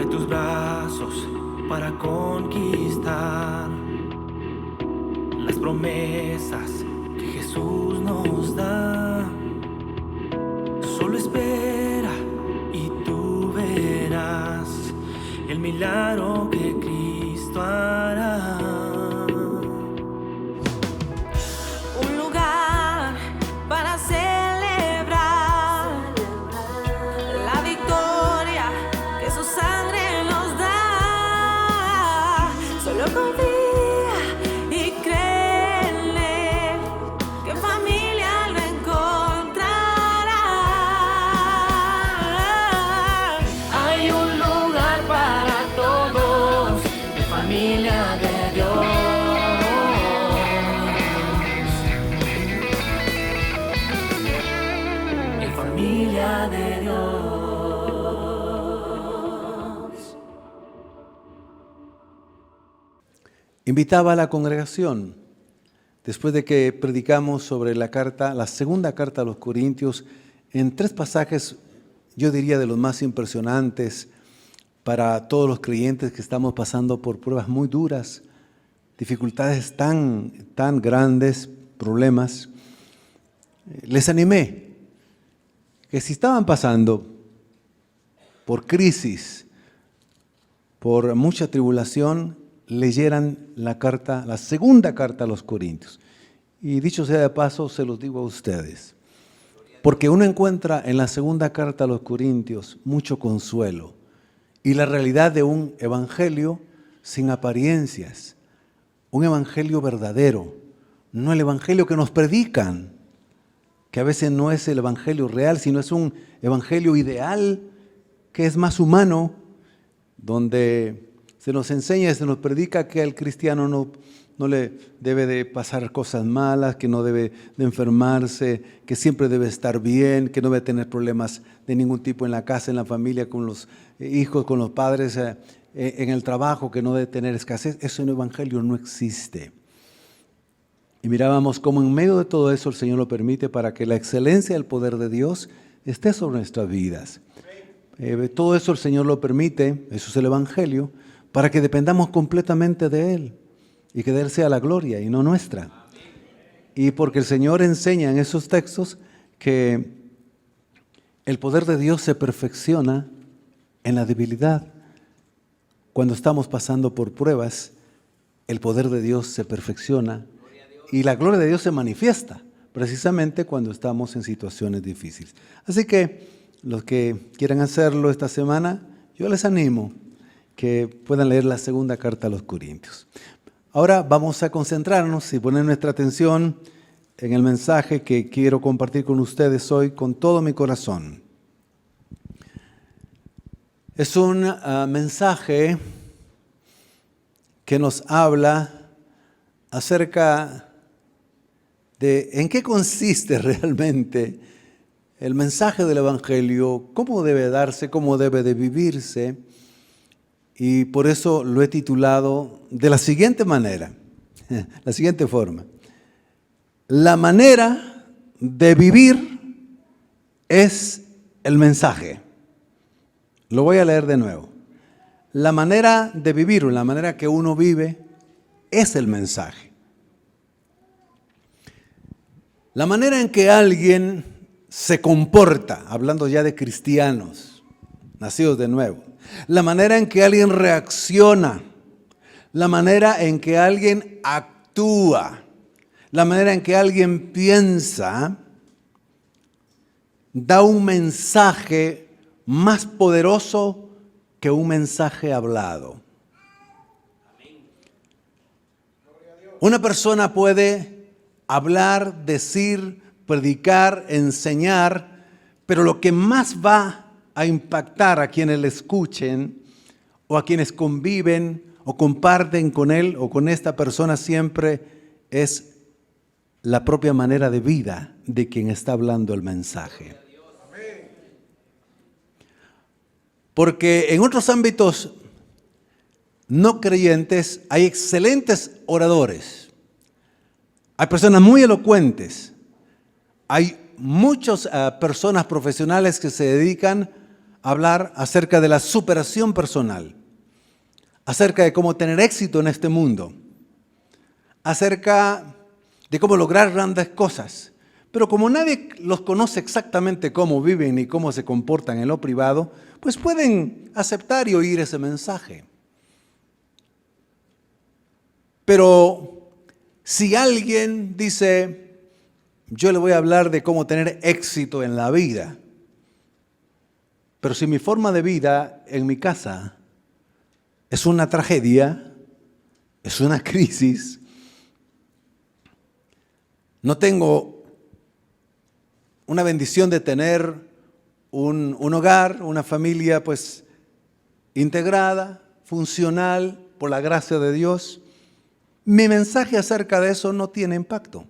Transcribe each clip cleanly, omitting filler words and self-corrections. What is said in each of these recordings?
tus brazos para conquistar las promesas que Jesús nos da. Solo espera y tú verás el milagro que Cristo hará. Un lugar para celebrar la victoria que su sangre nos da. Solo confía y cree en Él, que en familia lo encontrará. Hay un lugar para todos, de familia de Dios. En familia de Dios. Invitaba a la congregación, después de que predicamos sobre la segunda carta a los Corintios, en 3 pasajes, yo diría de los más impresionantes para todos los creyentes que estamos pasando por pruebas muy duras, dificultades tan grandes, problemas. Les animé que si estaban pasando por crisis, por mucha tribulación, leyeran la segunda carta a los Corintios. Y dicho sea de paso, se los digo a ustedes, porque uno encuentra en la segunda carta a los Corintios mucho consuelo y la realidad de un evangelio sin apariencias, un evangelio verdadero, no el evangelio que nos predican, que a veces no es el evangelio real, sino es un evangelio ideal que es más humano, donde se nos enseña y se nos predica que al cristiano no le debe de pasar cosas malas, que no debe de enfermarse, que siempre debe estar bien, que no debe tener problemas de ningún tipo en la casa, en la familia, con los hijos, con los padres, en el trabajo, que no debe tener escasez. Eso en el evangelio no existe. Y mirábamos cómo en medio de todo eso el Señor lo permite para que la excelencia del poder de Dios esté sobre nuestras vidas. Todo eso el Señor lo permite, eso es el evangelio, para que dependamos completamente de Él y que de Él sea la gloria y no nuestra. Y porque el Señor enseña en esos textos que el poder de Dios se perfecciona en la debilidad. Cuando estamos pasando por pruebas, el poder de Dios se perfecciona y la gloria de Dios se manifiesta precisamente cuando estamos en situaciones difíciles. Así que los que quieran hacerlo esta semana, yo les animo que puedan leer la segunda carta a los Corintios. Ahora vamos a concentrarnos y poner nuestra atención en el mensaje que quiero compartir con ustedes hoy con todo mi corazón. Es un mensaje que nos habla acerca de en qué consiste realmente el mensaje del Evangelio, cómo debe darse, cómo debe de vivirse. Y por eso lo he titulado de la siguiente manera, la siguiente forma. La manera de vivir es el mensaje. Lo voy a leer de nuevo. La manera de vivir, o la manera que uno vive, es el mensaje. La manera en que alguien se comporta, hablando ya de cristianos, nacidos de nuevo. La manera en que alguien reacciona, la manera en que alguien actúa, la manera en que alguien piensa, da un mensaje más poderoso que un mensaje hablado. Una persona puede hablar, decir, predicar, enseñar, pero lo que más va a impactar a quienes le escuchen o a quienes conviven o comparten con él o con esta persona siempre es la propia manera de vida de quien está hablando el mensaje. Porque en otros ámbitos no creyentes hay excelentes oradores, hay personas muy elocuentes, hay muchas personas profesionales que se dedican hablar acerca de la superación personal, acerca de cómo tener éxito en este mundo, acerca de cómo lograr grandes cosas. Pero como nadie los conoce exactamente cómo viven y cómo se comportan en lo privado, pues pueden aceptar y oír ese mensaje. Pero si alguien dice, yo le voy a hablar de cómo tener éxito en la vida, pero si mi forma de vida en mi casa es una tragedia, es una crisis, no tengo una bendición de tener un hogar, una familia pues integrada, funcional, por la gracia de Dios, mi mensaje acerca de eso no tiene impacto.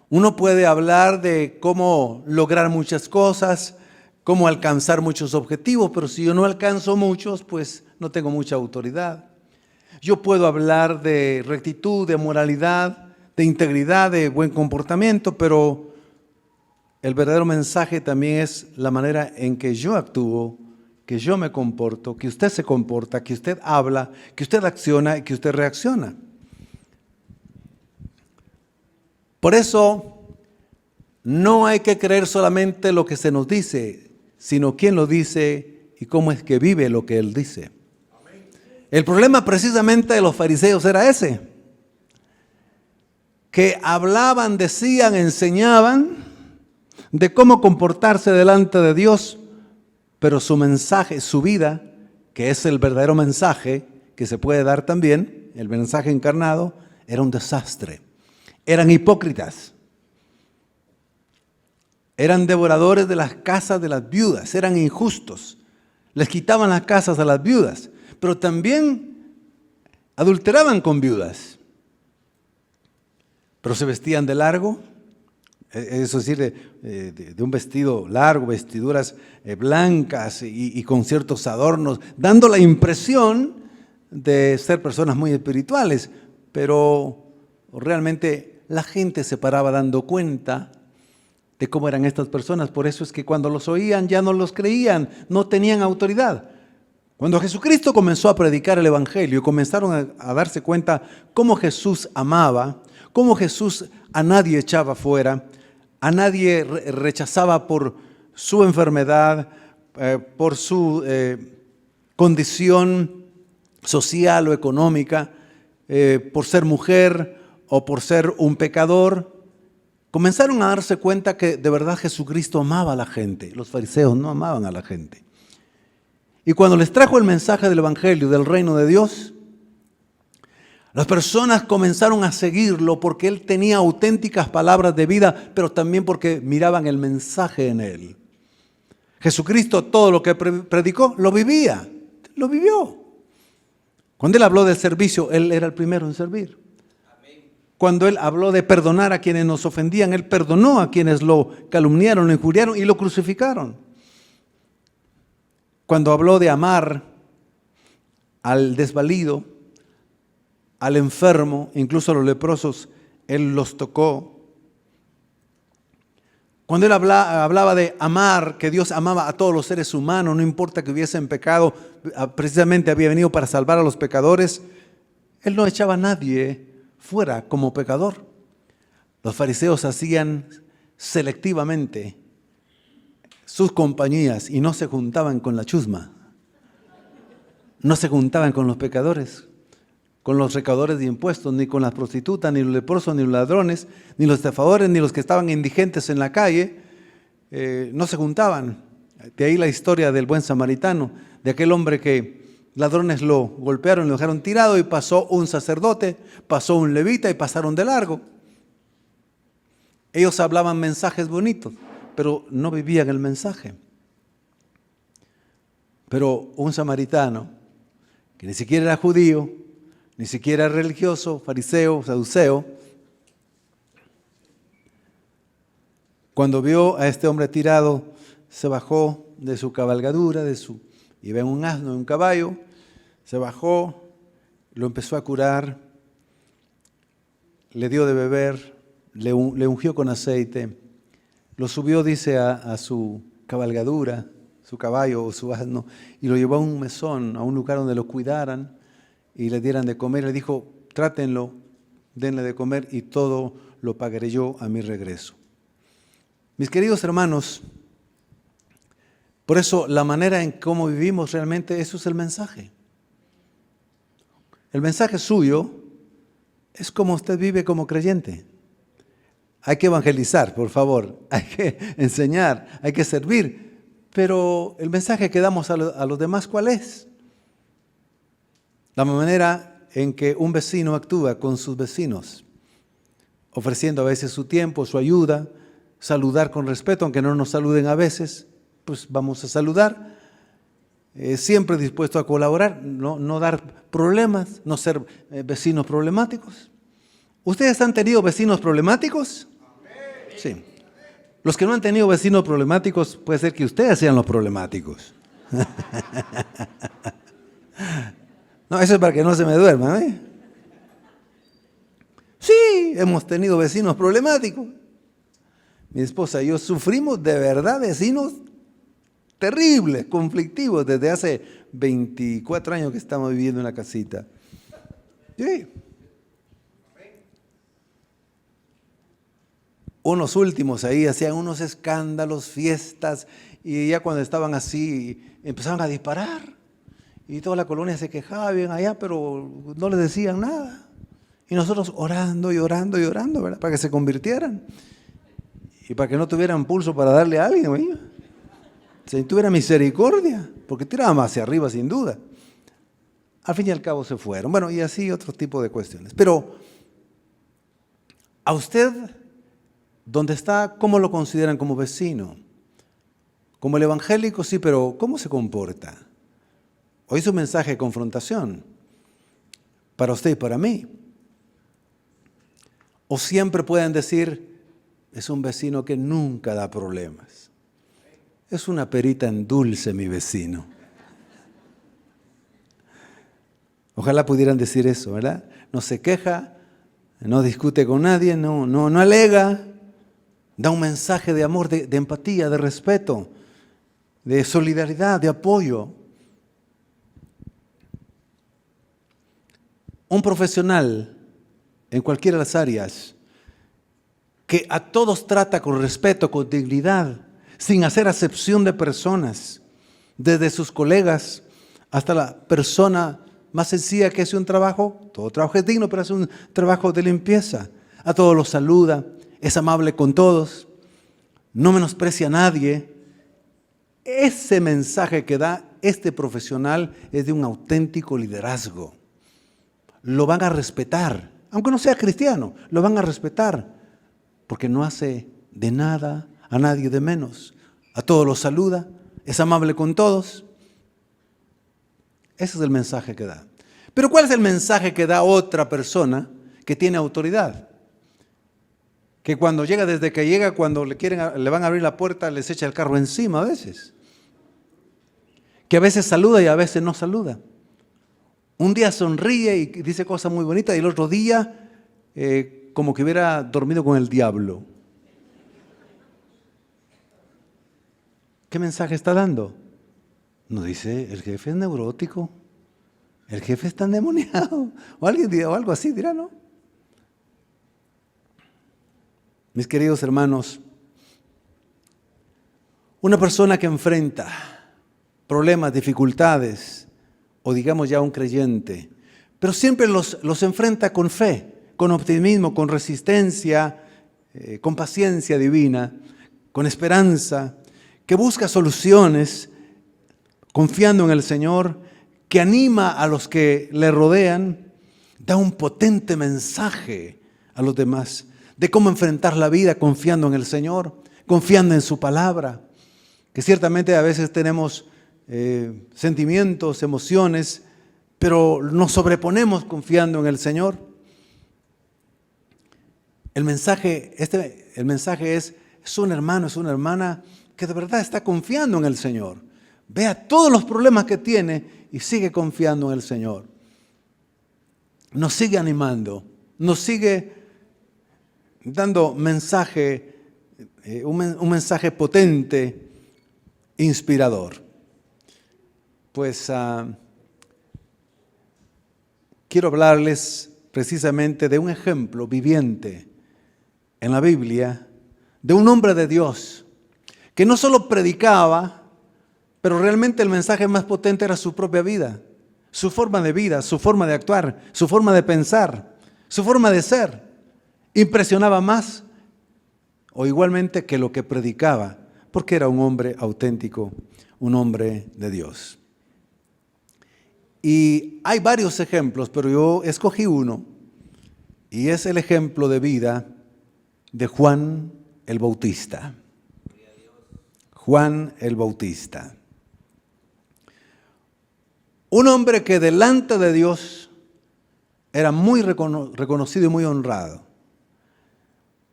Uno puede hablar de cómo lograr muchas cosas, cómo alcanzar muchos objetivos, pero si yo no alcanzo muchos, pues no tengo mucha autoridad. Yo puedo hablar de rectitud, de moralidad, de integridad, de buen comportamiento, pero el verdadero mensaje también es la manera en que yo actúo, que yo me comporto, que usted se comporta, que usted habla, que usted acciona y que usted reacciona. Por eso, no hay que creer solamente lo que se nos dice, sino quién lo dice y cómo es que vive lo que él dice. El problema precisamente de los fariseos era ese, que hablaban, decían, enseñaban de cómo comportarse delante de Dios, pero su mensaje, su vida, que es el verdadero mensaje que se puede dar también, el mensaje encarnado, era un desastre. Eran hipócritas, eran devoradores de las casas de las viudas, eran injustos, les quitaban las casas a las viudas, pero también adulteraban con viudas. Pero se vestían de largo, eso es decir, de un vestido largo, vestiduras blancas y con ciertos adornos, dando la impresión de ser personas muy espirituales, pero realmente la gente se paraba dando cuenta de cómo eran estas personas. Por eso es que cuando los oían ya no los creían, no tenían autoridad. Cuando Jesucristo comenzó a predicar el Evangelio, comenzaron a darse cuenta cómo Jesús amaba, cómo Jesús a nadie echaba fuera, a nadie rechazaba por su enfermedad, por su condición social o económica, por ser mujer o por ser un pecador. Comenzaron a darse cuenta que de verdad Jesucristo amaba a la gente. Los fariseos no amaban a la gente. Y cuando les trajo el mensaje del Evangelio, del reino de Dios, las personas comenzaron a seguirlo porque él tenía auténticas palabras de vida, pero también porque miraban el mensaje en él. Jesucristo todo lo que predicó lo vivía, lo vivió. Cuando él habló del servicio, él era el primero en servir. Cuando él habló de perdonar a quienes nos ofendían, él perdonó a quienes lo calumniaron, lo injuriaron y lo crucificaron. Cuando habló de amar al desvalido, al enfermo, incluso a los leprosos, él los tocó. Cuando él hablaba de amar, que Dios amaba a todos los seres humanos, no importa que hubiesen pecado, precisamente había venido para salvar a los pecadores, él no echaba a nadie fuera como pecador. Los fariseos hacían selectivamente sus compañías y no se juntaban con la chusma, no se juntaban con los pecadores, con los recaudadores de impuestos, ni con las prostitutas, ni los leprosos, ni los ladrones, ni los estafadores, ni los que estaban indigentes en la calle, no se juntaban. De ahí la historia del buen samaritano, de aquel hombre que ladrones lo golpearon, lo dejaron tirado y pasó un sacerdote, pasó un levita y pasaron de largo. Ellos hablaban mensajes bonitos, pero no vivían el mensaje. Pero un samaritano, que ni siquiera era judío, ni siquiera religioso, fariseo, saduceo, cuando vio a este hombre tirado, se bajó de su cabalgadura, iba en un asno, en un caballo, se bajó, lo empezó a curar, le dio de beber, le ungió con aceite, lo subió, dice, a su cabalgadura, su caballo o su asno, y lo llevó a un mesón, a un lugar donde lo cuidaran y le dieran de comer. Le dijo, trátenlo, denle de comer y todo lo pagaré yo a mi regreso. Mis queridos hermanos, por eso la manera en cómo vivimos realmente, eso es el mensaje. El mensaje suyo es como usted vive como creyente. Hay que evangelizar, por favor, hay que enseñar, hay que servir, pero el mensaje que damos a los demás, ¿cuál es? La manera en que un vecino actúa con sus vecinos, ofreciendo a veces su tiempo, su ayuda, saludar con respeto, aunque no nos saluden a veces, pues vamos a saludar, siempre dispuesto a colaborar, no dar problemas, no ser vecinos problemáticos. ¿Ustedes han tenido vecinos problemáticos? Sí. Los que no han tenido vecinos problemáticos, puede ser que ustedes sean los problemáticos. No, eso es para que no se me duerman, ¿eh? Sí, hemos tenido vecinos problemáticos. Mi esposa y yo sufrimos de verdad vecinos terribles, conflictivos, desde hace 24 años que estamos viviendo en la casita. Sí. Unos últimos ahí hacían unos escándalos, fiestas, y ya cuando estaban así empezaban a disparar. Y toda la colonia se quejaba bien allá, pero no les decían nada. Y nosotros orando y orando y orando, ¿verdad? Para que se convirtieran. Y para que no tuvieran pulso para darle a alguien, ¿verdad? Si tuviera misericordia, porque tiraban hacia arriba sin duda. Al fin y al cabo se fueron. Bueno, y así otro tipo de cuestiones. Pero a usted, ¿dónde está? ¿Cómo lo consideran como vecino? Como el evangélico, sí, pero ¿cómo se comporta? Hoy es un mensaje de confrontación para usted y para mí. O siempre pueden decir, es un vecino que nunca da problemas. Es una perita en dulce mi vecino. Ojalá pudieran decir eso, ¿verdad? No se queja, no discute con nadie, no alega. Da un mensaje de amor, de empatía, de respeto, de solidaridad, de apoyo. Un profesional en cualquiera de las áreas que a todos trata con respeto, con dignidad, sin hacer acepción de personas, desde sus colegas hasta la persona más sencilla que hace un trabajo, todo trabajo es digno, pero hace un trabajo de limpieza. A todos los saluda, es amable con todos, no menosprecia a nadie. Ese mensaje que da este profesional es de un auténtico liderazgo. Lo van a respetar, aunque no sea cristiano, lo van a respetar, porque no hace de nada a nadie de menos. A todos los saluda, es amable con todos. Ese es el mensaje que da. Pero ¿cuál es el mensaje que da otra persona que tiene autoridad? Que cuando llega, desde que llega, cuando le van a abrir la puerta, les echa el carro encima a veces. Que a veces saluda y a veces no saluda. Un día sonríe y dice cosas muy bonitas y el otro día como que hubiera dormido con el diablo. ¿Qué mensaje está dando? Nos dice, el jefe es neurótico, el jefe está endemoniado, o algo así dirá, ¿no? Mis queridos hermanos, una persona que enfrenta problemas, dificultades, o digamos ya un creyente, pero siempre los enfrenta con fe, con optimismo, con resistencia, con paciencia divina, con esperanza, que busca soluciones, confiando en el Señor, que anima a los que le rodean, da un potente mensaje a los demás de cómo enfrentar la vida confiando en el Señor, confiando en su palabra, que ciertamente a veces tenemos sentimientos, emociones, pero nos sobreponemos confiando en el Señor. El mensaje es un hermano, es una hermana que de verdad está confiando en el Señor. Vea todos los problemas que tiene y sigue confiando en el Señor. Nos sigue animando, nos sigue dando mensaje, un mensaje potente inspirador. Pues quiero hablarles precisamente de un ejemplo viviente en la Biblia de un hombre de Dios que no solo predicaba, pero realmente el mensaje más potente era su propia vida, su forma de vida, su forma de actuar, su forma de pensar, su forma de ser. Impresionaba más o igualmente que lo que predicaba, porque era un hombre auténtico, un hombre de Dios. Y hay varios ejemplos, pero yo escogí uno, y es el ejemplo de vida de Juan el Bautista. Juan el Bautista. Un hombre que delante de Dios era muy reconocido y muy honrado.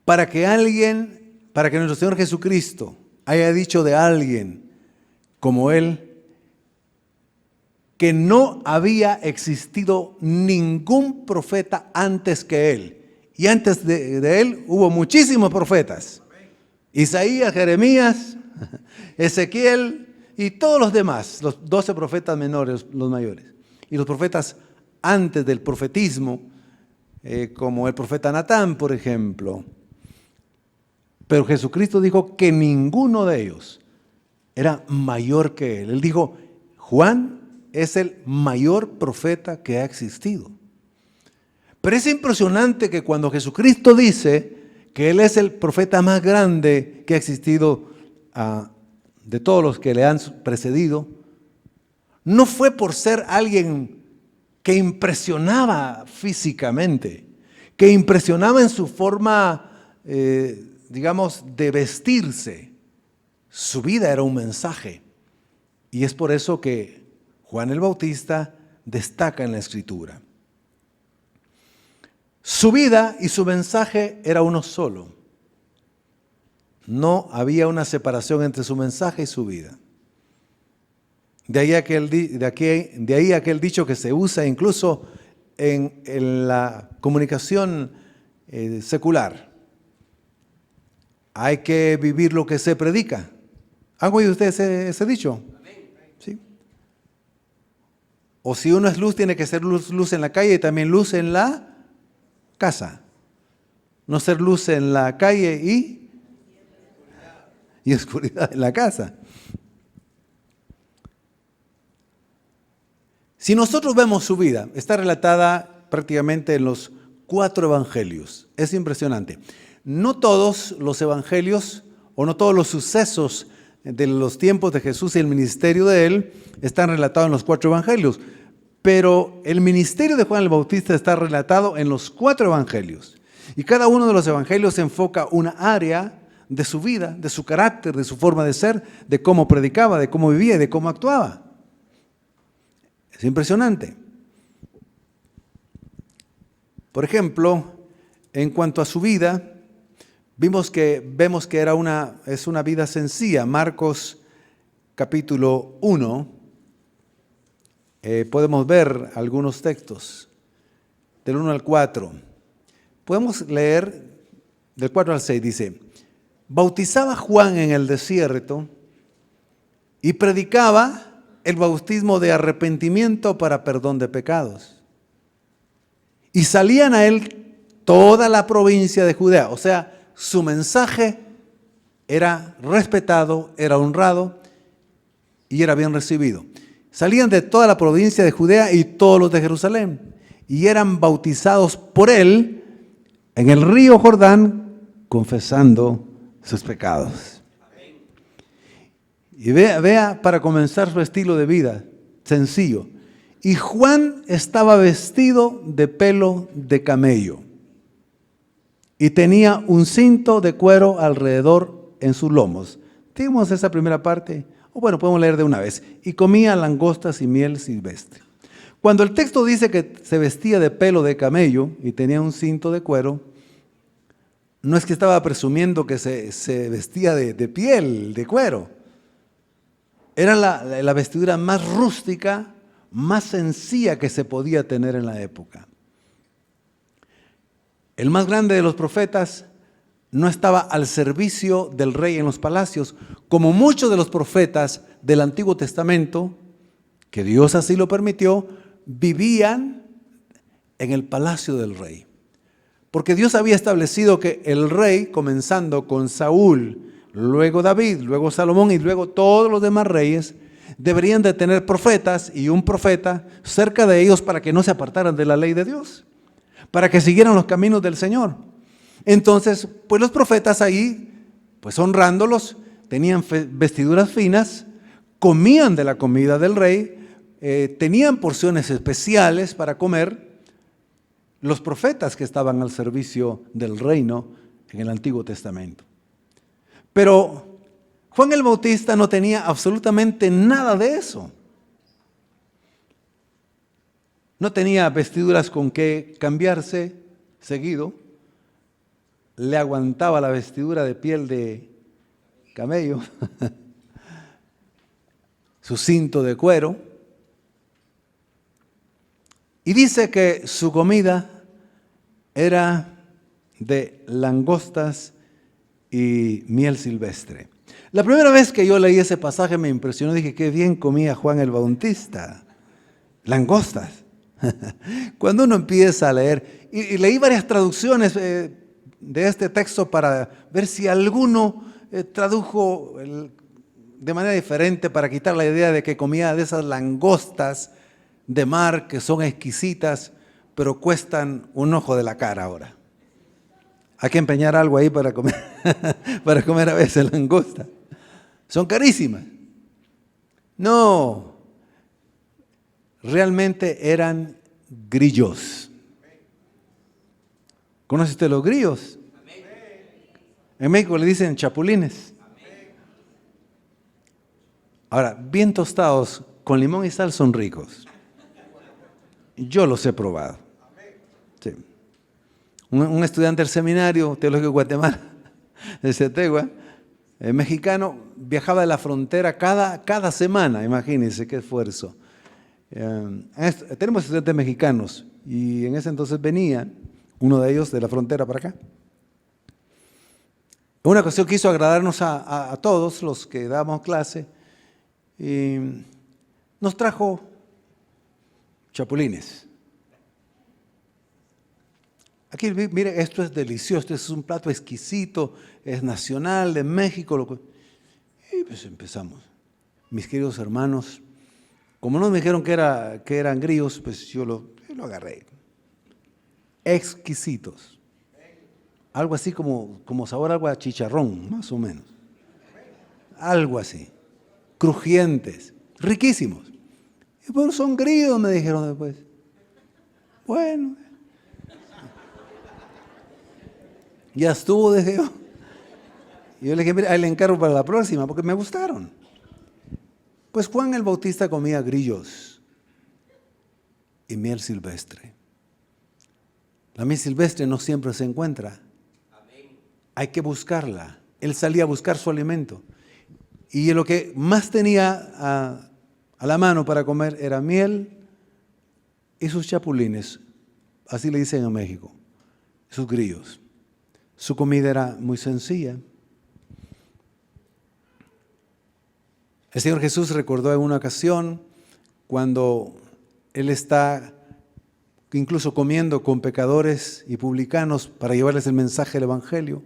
Para que nuestro Señor Jesucristo haya dicho de alguien como él, que no había existido ningún profeta antes que él. Y antes de él hubo muchísimos profetas. Isaías, Jeremías, Ezequiel y todos los demás, los 12 profetas menores, los mayores. Y los profetas antes del profetismo, como el profeta Natán, por ejemplo. Pero Jesucristo dijo que ninguno de ellos era mayor que él. Él dijo, Juan es el mayor profeta que ha existido. Pero es impresionante que cuando Jesucristo dice que él es el profeta más grande que ha existido de todos los que le han precedido, no fue por ser alguien que impresionaba físicamente, que impresionaba en su forma, digamos, de vestirse. Su vida era un mensaje. Y es por eso que Juan el Bautista destaca en la Escritura. Su vida y su mensaje era uno solo. No había una separación entre su mensaje y su vida. De ahí aquel dicho que se usa incluso en la comunicación secular. Hay que vivir lo que se predica. ¿Han oído ustedes ese dicho? ¿Sí? O si uno es luz, tiene que ser luz en la calle y también luz en la casa. No ser luz en la calle y oscuridad en la casa. Si nosotros vemos su vida, está relatada prácticamente en los 4 evangelios. Es impresionante. No todos los evangelios o no todos los sucesos de los tiempos de Jesús y el ministerio de él están relatados en los 4 evangelios. Pero el ministerio de Juan el Bautista está relatado en los 4 evangelios. Y cada uno de los evangelios enfoca una área de su vida, de su carácter, de su forma de ser, de cómo predicaba, de cómo vivía y de cómo actuaba. Es impresionante. Por ejemplo, en cuanto a su vida, vemos que es una vida sencilla. Marcos capítulo 1. Podemos ver algunos textos del 1 al 4. Podemos leer del 4 al 6. Dice, bautizaba Juan en el desierto y predicaba el bautismo de arrepentimiento para perdón de pecados. Y salían a él toda la provincia de Judea. O sea, su mensaje era respetado, era honrado y era bien recibido. Salían de toda la provincia de Judea y todos los de Jerusalén, y eran bautizados por él en el río Jordán, confesando sus pecados. Y vea para comenzar su estilo de vida, sencillo. Y Juan estaba vestido de pelo de camello y tenía un cinto de cuero alrededor en sus lomos. Tenemos esa primera parte. O bueno, podemos leer de una vez. Y comía langostas y miel silvestre. Cuando el texto dice que se vestía de pelo de camello y tenía un cinto de cuero, no es que estaba presumiendo que se vestía de piel, de cuero. Era la vestidura más rústica, más sencilla que se podía tener en la época. El más grande de los profetas no estaba al servicio del rey en los palacios, como muchos de los profetas del Antiguo Testamento, que Dios así lo permitió, vivían en el palacio del rey. Porque Dios había establecido que el rey, comenzando con Saúl, luego David, luego Salomón y luego todos los demás reyes, deberían de tener profetas y un profeta cerca de ellos para que no se apartaran de la ley de Dios, para que siguieran los caminos del Señor. Entonces, pues los profetas ahí, pues honrándolos, tenían vestiduras finas, comían de la comida del rey, tenían porciones especiales para comer. Los profetas que estaban al servicio del reino en el Antiguo Testamento. Pero Juan el Bautista no tenía absolutamente nada de eso. No tenía vestiduras con que cambiarse seguido. Le aguantaba la vestidura de piel de camello, su cinto de cuero. Y dice que su comida era de langostas y miel silvestre. La primera vez que yo leí ese pasaje me impresionó, dije, qué bien comía Juan el Bautista. Langostas. Cuando uno empieza a leer, y leí varias traducciones de este texto para ver si alguno tradujo de manera diferente para quitar la idea de que comía de esas langostas de mar que son exquisitas, pero cuestan un ojo de la cara ahora. Hay que empeñar algo ahí para comer, para comer a veces langosta. Son carísimas. No, realmente eran grillos. ¿Conoce usted los grillos? En México le dicen chapulines. Ahora, bien tostados, con limón y sal son ricos. Yo los he probado. Sí. Un estudiante del seminario teológico de Guatemala, de Cetegua, mexicano, viajaba de la frontera cada semana, imagínense qué esfuerzo. Tenemos estudiantes mexicanos y en ese entonces venía uno de ellos de la frontera para acá. En una ocasión quiso agradarnos a todos los que dábamos clase y nos trajo chapulines. Aquí, mire, esto es delicioso, este es un plato exquisito, es nacional de México. Y pues empezamos. Mis queridos hermanos, como no me dijeron que eran grillos, pues yo lo agarré. Exquisitos. Algo así como sabor algo a chicharrón, más o menos. Algo así. Crujientes, riquísimos. Y bueno, son grillos, me dijeron después. Bueno. Ya estuvo, dije yo. Y yo le dije, mira, ahí le encargo para la próxima, porque me gustaron. Pues Juan el Bautista comía grillos y miel silvestre. La miel silvestre no siempre se encuentra. Hay que buscarla. Él salía a buscar su alimento. Y lo que más tenía a la mano para comer era miel y sus chapulines. Así le dicen en México. Sus grillos. Su comida era muy sencilla. El Señor Jesús recordó en una ocasión cuando Él está incluso comiendo con pecadores y publicanos para llevarles el mensaje del Evangelio.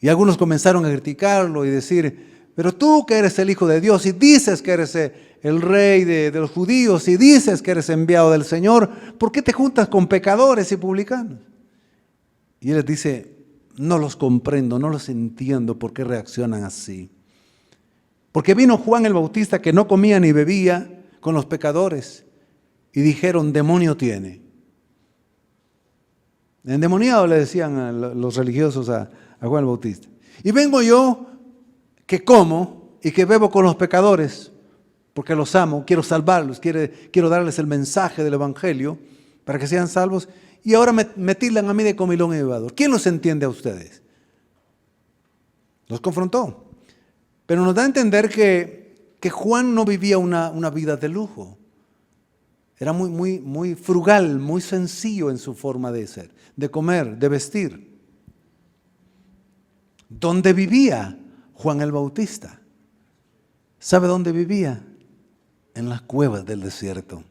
Y algunos comenzaron a criticarlo y decir, pero tú que eres el Hijo de Dios y dices que eres el Rey de los judíos y dices que eres enviado del Señor, ¿por qué te juntas con pecadores y publicanos? Y Él les dice, no los comprendo, no los entiendo por qué reaccionan así. Porque vino Juan el Bautista que no comía ni bebía con los pecadores y dijeron, demonio tiene. Endemoniado le decían a los religiosos a Juan el Bautista. Y vengo yo que como y que bebo con los pecadores porque los amo, quiero salvarlos, quiero darles el mensaje del Evangelio para que sean salvos. Y ahora me tildan a mí de comilón y bebedor. ¿Quién los entiende a ustedes? Los confrontó. Pero nos da a entender que Juan no vivía una vida de lujo. Era muy frugal, muy sencillo en su forma de ser, de comer, de vestir. ¿Dónde vivía Juan el Bautista? ¿Sabe dónde vivía? En las cuevas del desierto.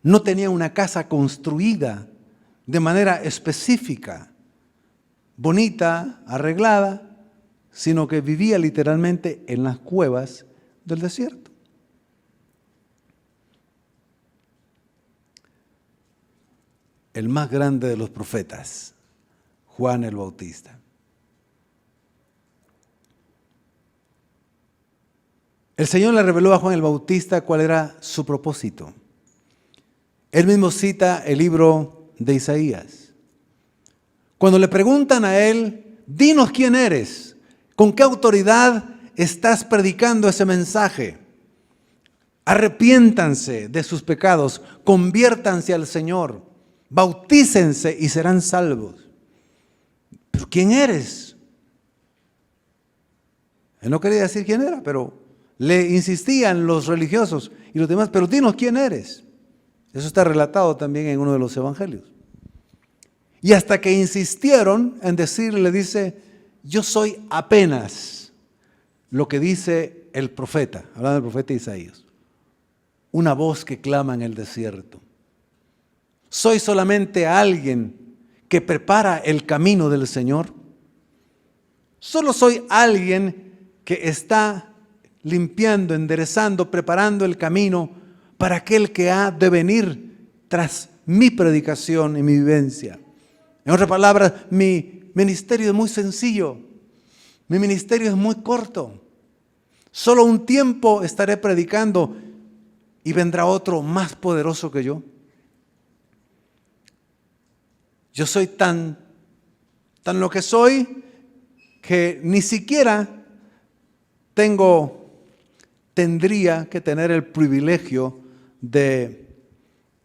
No tenía una casa construida de manera específica, bonita, arreglada, sino que vivía literalmente en las cuevas del desierto. El más grande de los profetas, Juan el Bautista. El Señor le reveló a Juan el Bautista cuál era su propósito. Él mismo cita el libro de Isaías. Cuando le preguntan a él, dinos quién eres, con qué autoridad estás predicando ese mensaje. Arrepiéntanse de sus pecados, conviértanse al Señor, bautícense y serán salvos. ¿Pero quién eres? Él no quería decir quién era, pero le insistían los religiosos y los demás, pero dinos quién eres. Eso está relatado también en uno de los evangelios. Y hasta que insistieron en decirle, dice, yo soy apenas lo que dice el profeta, hablando del profeta Isaías, una voz que clama en el desierto. Soy solamente alguien que prepara el camino del Señor. Solo soy alguien que está limpiando, enderezando, preparando el camino para aquel que ha de venir tras mi predicación y mi vivencia. En otras palabras, mi ministerio es muy sencillo, mi ministerio es muy corto. Solo un tiempo estaré predicando y vendrá otro más poderoso que yo. Yo soy tan lo que soy que ni siquiera tendría que tener el privilegio de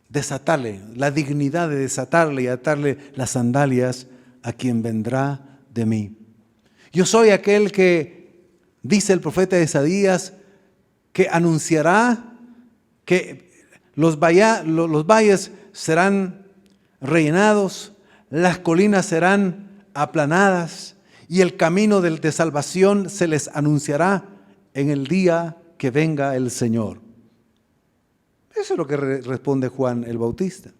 desatarle, la dignidad de desatarle y atarle las sandalias a quien vendrá de mí. Yo soy aquel que, dice el profeta Isaías, que anunciará que los valles serán rellenados, las colinas serán aplanadas y el camino de salvación se les anunciará en el día que venga el Señor. Eso es lo que responde Juan el Bautista.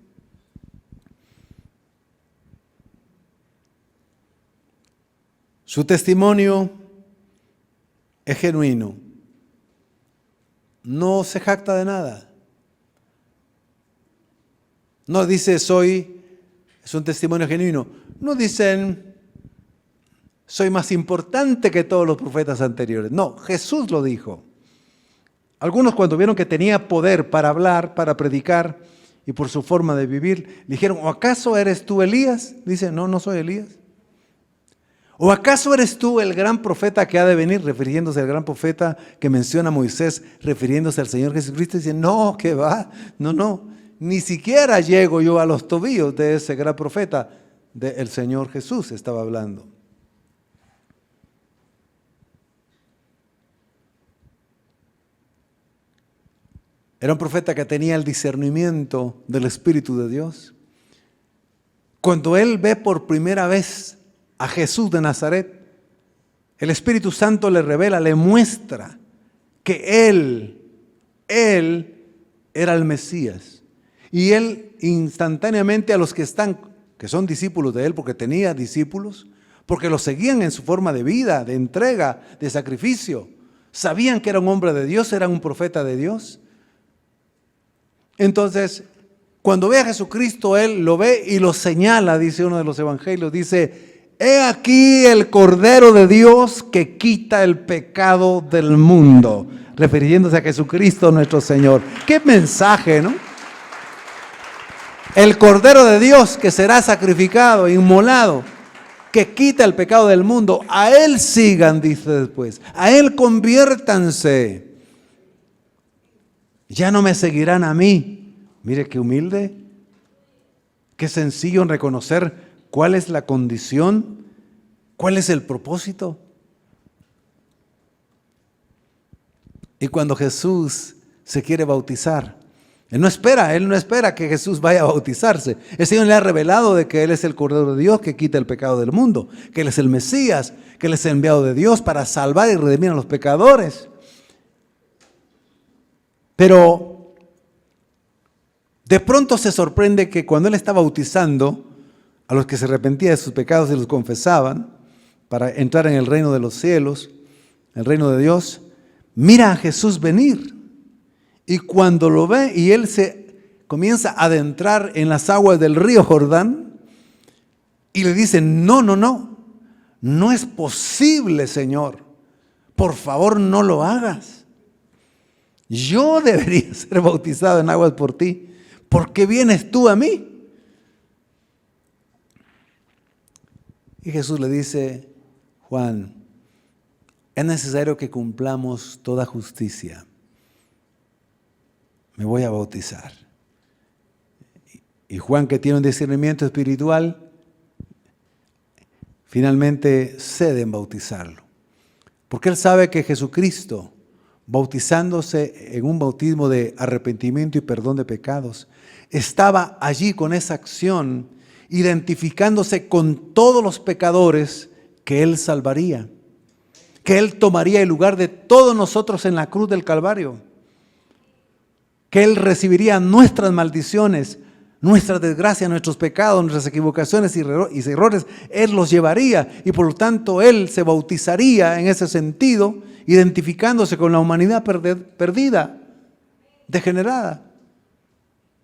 Su testimonio es genuino. No se jacta de nada. No dice es un testimonio genuino. No dicen soy más importante que todos los profetas anteriores. No, Jesús lo dijo. Algunos cuando vieron que tenía poder para hablar, para predicar y por su forma de vivir, le dijeron, ¿o acaso eres tú Elías? Dice, no, no soy Elías. ¿O acaso eres tú el gran profeta que ha de venir? Refiriéndose al gran profeta que menciona Moisés, refiriéndose al Señor Jesucristo. Dice, no, que va, no, ni siquiera llego yo a los tobillos de ese gran profeta. Del Señor Jesús estaba hablando. Era un profeta que tenía el discernimiento del Espíritu de Dios. Cuando él ve por primera vez a Jesús de Nazaret, el Espíritu Santo le revela, le muestra que él era el Mesías. Y él instantáneamente a los que son discípulos de él, porque tenía discípulos, porque lo seguían en su forma de vida, de entrega, de sacrificio, sabían que era un hombre de Dios, era un profeta de Dios. Entonces, cuando ve a Jesucristo, él lo ve y lo señala, dice uno de los evangelios, dice, he aquí el Cordero de Dios que quita el pecado del mundo, refiriéndose a Jesucristo nuestro Señor. ¡Qué mensaje!, ¿no? El Cordero de Dios que será sacrificado, inmolado, que quita el pecado del mundo, a Él sigan, dice después, a Él conviértanse. Ya no me seguirán a mí. Mire qué humilde, qué sencillo en reconocer cuál es la condición, cuál es el propósito. Y cuando Jesús se quiere bautizar, Él no espera que Jesús vaya a bautizarse. El Señor le ha revelado de que Él es el Cordero de Dios que quita el pecado del mundo, que Él es el Mesías, que Él es el enviado de Dios para salvar y redimir a los pecadores. Pero de pronto se sorprende que cuando Él está bautizando a los que se arrepentían de sus pecados y los confesaban para entrar en el reino de los cielos, el reino de Dios, mira a Jesús venir. Y cuando lo ve y Él se comienza a adentrar en las aguas del río Jordán y le dice, no es posible, Señor, por favor no lo hagas. Yo debería ser bautizado en aguas por ti. ¿Por qué vienes tú a mí? Y Jesús le dice, Juan, es necesario que cumplamos toda justicia. Me voy a bautizar. Y Juan, que tiene un discernimiento espiritual, finalmente cede en bautizarlo. Porque él sabe que Jesucristo, bautizándose en un bautismo de arrepentimiento y perdón de pecados, estaba allí con esa acción, identificándose con todos los pecadores que Él salvaría, que Él tomaría el lugar de todos nosotros en la cruz del Calvario, que Él recibiría nuestras maldiciones, nuestras desgracias, nuestros pecados, nuestras equivocaciones y errores. Él los llevaría y por lo tanto Él se bautizaría en ese sentido, identificándose con la humanidad perdida, degenerada.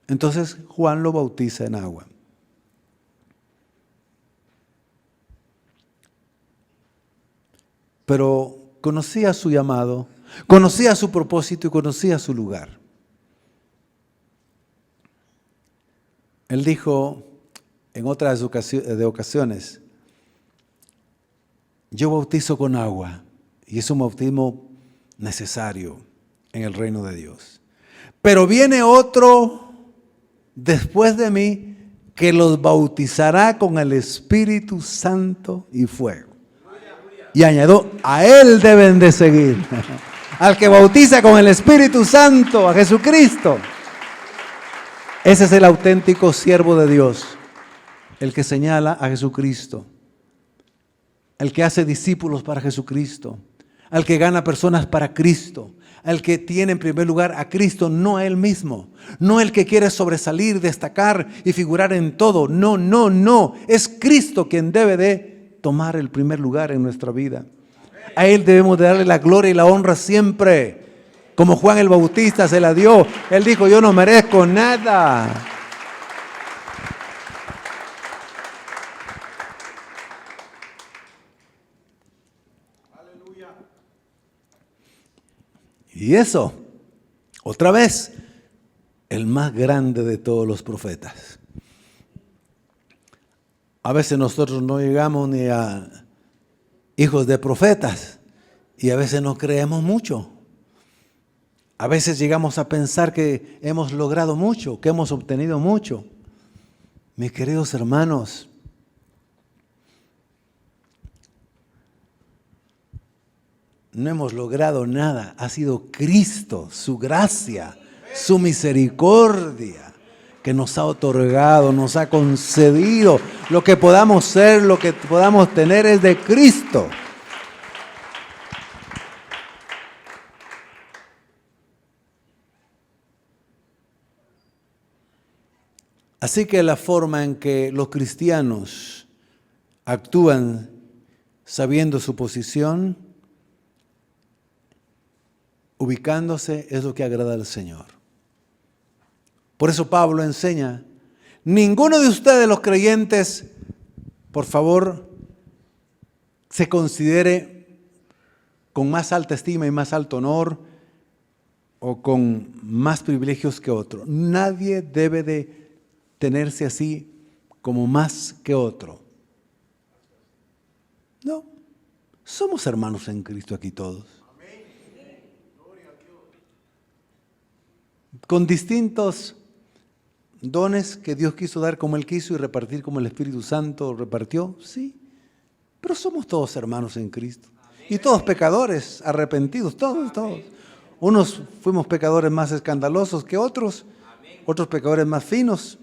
Entonces Juan lo bautiza en agua. Pero conocía su llamado, conocía su propósito y conocía su lugar. Él dijo en otras ocasiones, yo bautizo con agua y es un bautismo necesario en el reino de Dios. Pero viene otro después de mí que los bautizará con el Espíritu Santo y fuego. Y añadió, a Él deben de seguir. Al que bautiza con el Espíritu Santo, a Jesucristo. Ese es el auténtico siervo de Dios, el que señala a Jesucristo, el que hace discípulos para Jesucristo, al que gana personas para Cristo, al que tiene en primer lugar a Cristo, no a él mismo, no el que quiere sobresalir, destacar y figurar en todo. No, es Cristo quien debe de tomar el primer lugar en nuestra vida. A Él debemos de darle la gloria y la honra siempre. Como Juan el Bautista se la dio. Él dijo, yo no merezco nada. Aleluya. Y eso, otra vez, el más grande de todos los profetas. A veces nosotros no llegamos ni a hijos de profetas y a veces no creemos mucho. A veces llegamos a pensar que hemos logrado mucho, que hemos obtenido mucho. Mis queridos hermanos, no hemos logrado nada. Ha sido Cristo, su gracia, su misericordia que nos ha otorgado, nos ha concedido. Lo que podamos ser, lo que podamos tener es de Cristo. Así que la forma en que los cristianos actúan sabiendo su posición, ubicándose, es lo que agrada al Señor. Por eso Pablo enseña, ninguno de ustedes los creyentes, por favor, se considere con más alta estima y más alto honor o con más privilegios que otro. Nadie debe de tenerse así como más que otro. No, somos hermanos en Cristo aquí todos. Con distintos dones que Dios quiso dar como Él quiso y repartir como el Espíritu Santo repartió, sí. Pero somos todos hermanos en Cristo. Y todos pecadores, arrepentidos, todos. Unos fuimos pecadores más escandalosos que otros, otros pecadores más finos,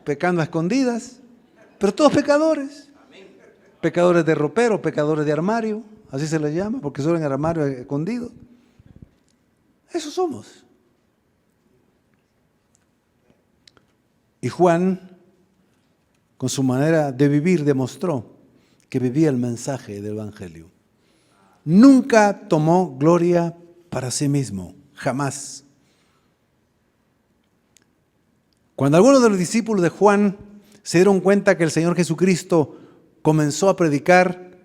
pecando a escondidas, pero todos pecadores. Pecadores de ropero, pecadores de armario, así se les llama, porque son en el armario escondido. Eso somos. Y Juan, con su manera de vivir, demostró que vivía el mensaje del Evangelio. Nunca tomó gloria para sí mismo, jamás. Cuando algunos de los discípulos de Juan se dieron cuenta que el Señor Jesucristo comenzó a predicar,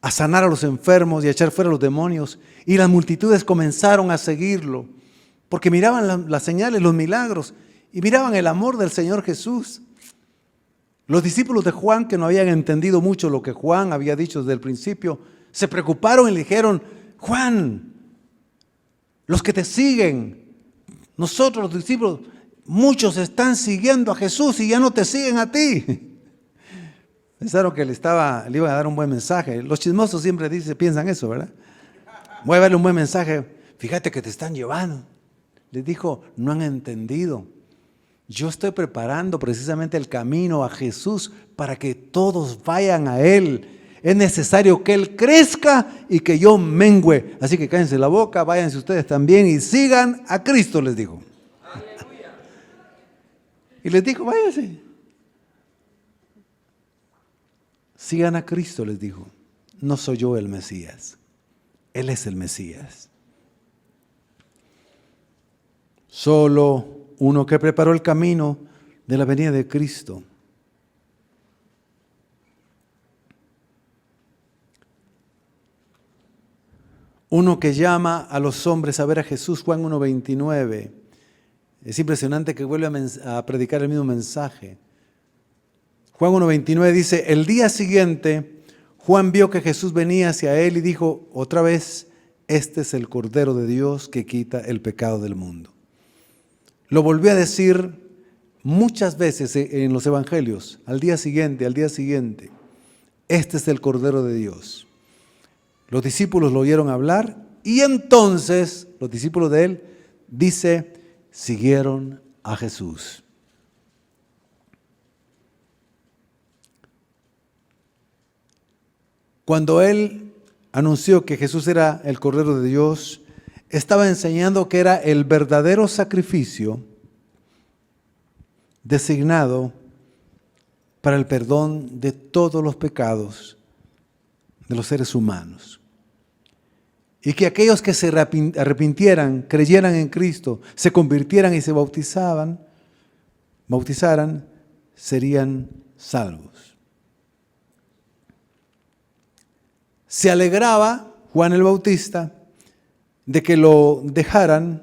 a sanar a los enfermos y a echar fuera a los demonios, y las multitudes comenzaron a seguirlo, porque miraban las señales, los milagros, y miraban el amor del Señor Jesús. Los discípulos de Juan, que no habían entendido mucho lo que Juan había dicho desde el principio, se preocuparon y le dijeron: Juan, los que te siguen, nosotros los discípulos, muchos están siguiendo a Jesús y ya no te siguen a ti. Pensaron que le iban a dar un buen mensaje. Los chismosos siempre piensan eso, ¿verdad? Voy a darle un buen mensaje. Fíjate que te están llevando. Les dijo: no han entendido. Yo estoy preparando precisamente el camino a Jesús para que todos vayan a Él. Es necesario que Él crezca y que yo mengüe. Así que cállense la boca, váyanse ustedes también y sigan a Cristo, les dijo. Y les dijo: váyanse. Sigan a Cristo, les dijo. No soy yo el Mesías. Él es el Mesías. Solo uno que preparó el camino de la venida de Cristo. Uno que llama a los hombres a ver a Jesús, Juan 1:29. Es impresionante que vuelve a predicar el mismo mensaje. Juan 1:29 dice: el día siguiente, Juan vio que Jesús venía hacia él y dijo otra vez: este es el Cordero de Dios que quita el pecado del mundo. Lo volvió a decir muchas veces en los evangelios, al día siguiente, este es el Cordero de Dios. Los discípulos lo oyeron hablar y entonces los discípulos de él, dice, siguieron a Jesús. Cuando él anunció que Jesús era el Cordero de Dios, estaba enseñando que era el verdadero sacrificio designado para el perdón de todos los pecados de los seres humanos. Y que aquellos que se arrepintieran, creyeran en Cristo, se convirtieran y se bautizaran, serían salvos. Se alegraba Juan el Bautista de que lo dejaran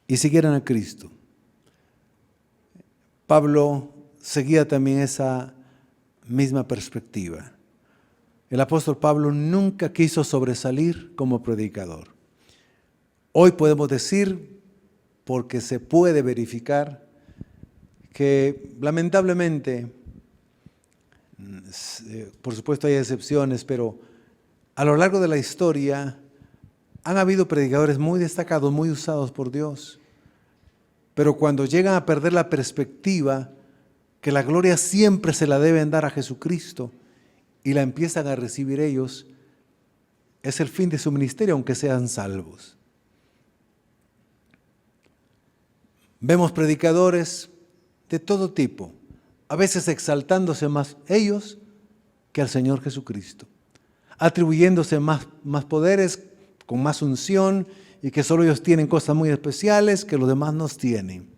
y siguieran a Cristo. Pablo seguía también esa misma perspectiva. El apóstol Pablo nunca quiso sobresalir como predicador. Hoy podemos decir, porque se puede verificar, que lamentablemente, por supuesto hay excepciones, pero a lo largo de la historia han habido predicadores muy destacados, muy usados por Dios. Pero cuando llegan a perder la perspectiva que la gloria siempre se la deben dar a Jesucristo y la empiezan a recibir ellos, es el fin de su ministerio, aunque sean salvos. Vemos predicadores de todo tipo, a veces exaltándose más ellos que al Señor Jesucristo, atribuyéndose más poderes, con más unción, y que solo ellos tienen cosas muy especiales que los demás no tienen.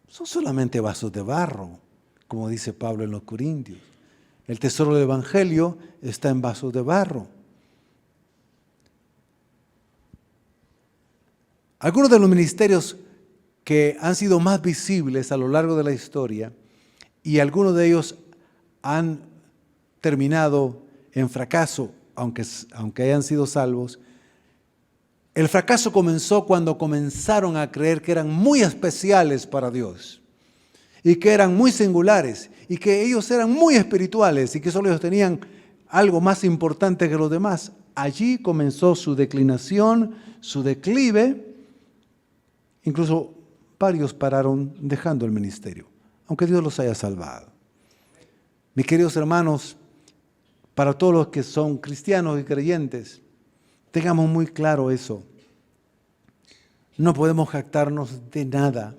Son solamente vasos de barro, como dice Pablo en los Corintios. El tesoro del Evangelio está en vasos de barro. Algunos de los ministerios que han sido más visibles a lo largo de la historia, y algunos de ellos han terminado en fracaso, aunque hayan sido salvos. El fracaso comenzó cuando comenzaron a creer que eran muy especiales para Dios y que eran muy singulares y que ellos eran muy espirituales y que solo ellos tenían algo más importante que los demás. Allí comenzó su declinación, su declive, Incluso varios pararon dejando el ministerio, aunque Dios los haya salvado. Mis queridos hermanos, para todos los que son cristianos y creyentes, tengamos muy claro eso. No podemos jactarnos de nada.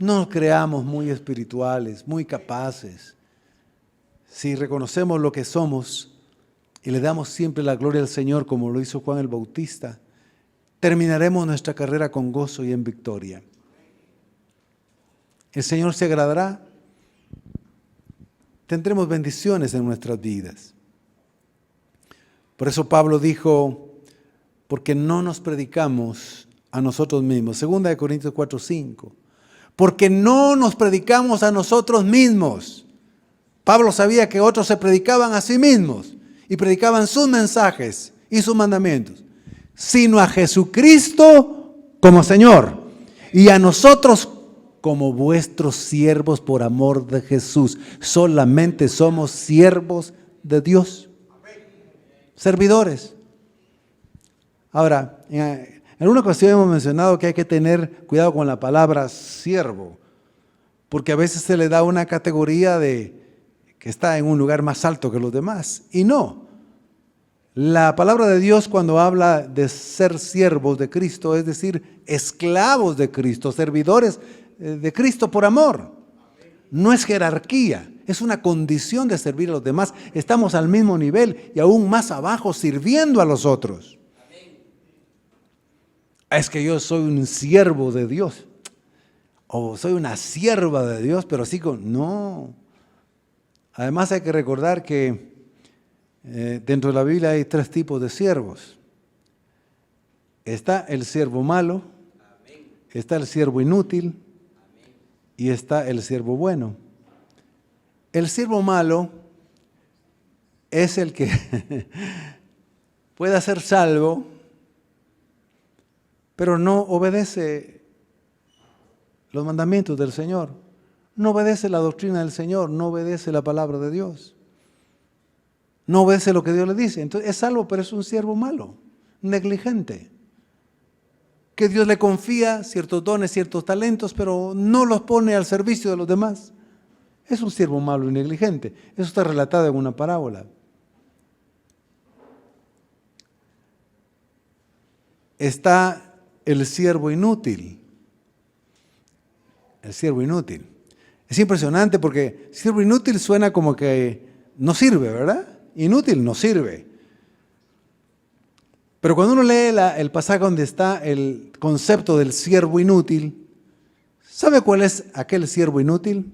No nos creamos muy espirituales, muy capaces. Si reconocemos lo que somos y le damos siempre la gloria al Señor como lo hizo Juan el Bautista, terminaremos nuestra carrera con gozo y en victoria. El Señor se agradará. Tendremos bendiciones en nuestras vidas. Por eso Pablo dijo, porque no nos predicamos a nosotros mismos. 2 Corintios 4:5. Porque no nos predicamos a nosotros mismos. Pablo sabía que otros se predicaban a sí mismos y predicaban sus mensajes y sus mandamientos, sino a Jesucristo como Señor y a nosotros como vuestros siervos por amor de Jesús. Solamente somos siervos de Dios. Servidores. Ahora, en una ocasión hemos mencionado que hay que tener cuidado con la palabra siervo, porque a veces se le da una categoría de que está en un lugar más alto que los demás, y no. La palabra de Dios cuando habla de ser siervos de Cristo, es decir, esclavos de Cristo, servidores de Cristo por amor. No es jerarquía, es una condición de servir a los demás. Estamos al mismo nivel y aún más abajo sirviendo a los otros. Es que yo soy un siervo de Dios, o soy una sierva de Dios, pero así no. Además hay que recordar que dentro de la Biblia hay 3 tipos de siervos. Está el siervo malo, está el siervo inútil y está el siervo bueno. El siervo malo es el que pueda ser salvo, pero no obedece los mandamientos del Señor, no obedece la doctrina del Señor, no obedece la palabra de Dios, no obedece lo que Dios le dice. Entonces es salvo, pero es un siervo malo, negligente, que Dios le confía ciertos dones, ciertos talentos, pero no los pone al servicio de los demás. Es un siervo malo y negligente. Eso está relatado en una parábola. Está el siervo inútil. El siervo inútil. Es impresionante porque siervo inútil suena como que no sirve, ¿verdad? Inútil no sirve. Pero cuando uno lee el pasaje donde está el concepto del siervo inútil, ¿sabe cuál es aquel siervo inútil?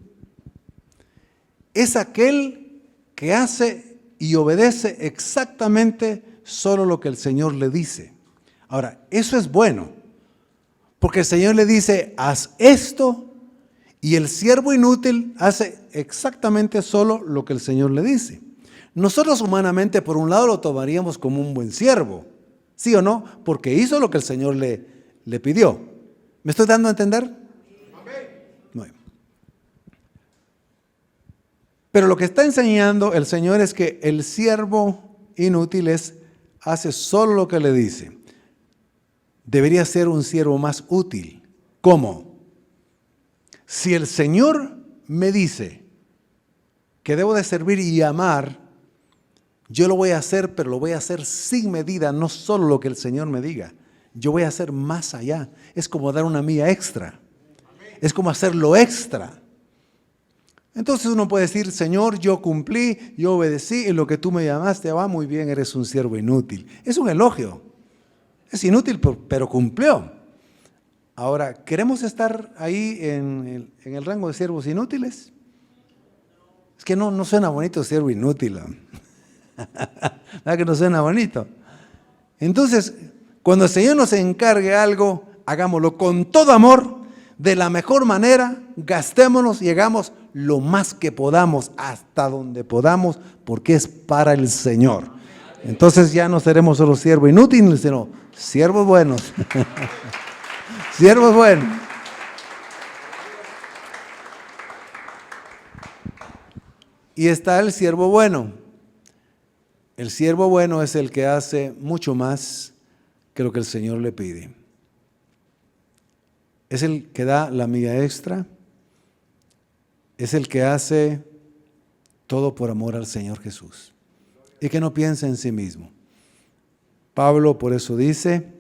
Es aquel que hace y obedece exactamente solo lo que el Señor le dice. Ahora, eso es bueno, porque el Señor le dice, haz esto, y el siervo inútil hace exactamente solo lo que el Señor le dice. Nosotros humanamente, por un lado, lo tomaríamos como un buen siervo, ¿sí o no? Porque hizo lo que el Señor le pidió. ¿Me estoy dando a entender? Bueno. Pero lo que está enseñando el Señor es que el siervo inútil hace solo lo que le dice. Debería ser un siervo más útil. ¿Cómo? Si el Señor me dice que debo de servir y amar, yo lo voy a hacer, pero lo voy a hacer sin medida, no solo lo que el Señor me diga. Yo voy a hacer más allá. Es como dar una milla extra. Es como hacer lo extra. Entonces uno puede decir, Señor, yo cumplí, yo obedecí en lo que tú me llamaste. Va muy bien, eres un siervo inútil. Es un elogio. Es inútil, pero cumplió. Ahora, ¿queremos estar ahí en el rango de siervos inútiles? Es que no suena bonito siervo inútil. ¿Verdad que no suena bonito? Entonces, cuando el Señor nos encargue algo, hagámoslo con todo amor, de la mejor manera, gastémonos y hagamos lo más que podamos, hasta donde podamos, porque es para el Señor. Entonces ya no seremos solo siervos inútiles, sino siervos buenos. Siervos buenos. Y está el siervo bueno. El siervo bueno es el que hace mucho más que lo que el Señor le pide. Es el que da la milla extra. Es el que hace todo por amor al Señor Jesús. Y que no piensa en sí mismo. Pablo por eso dice,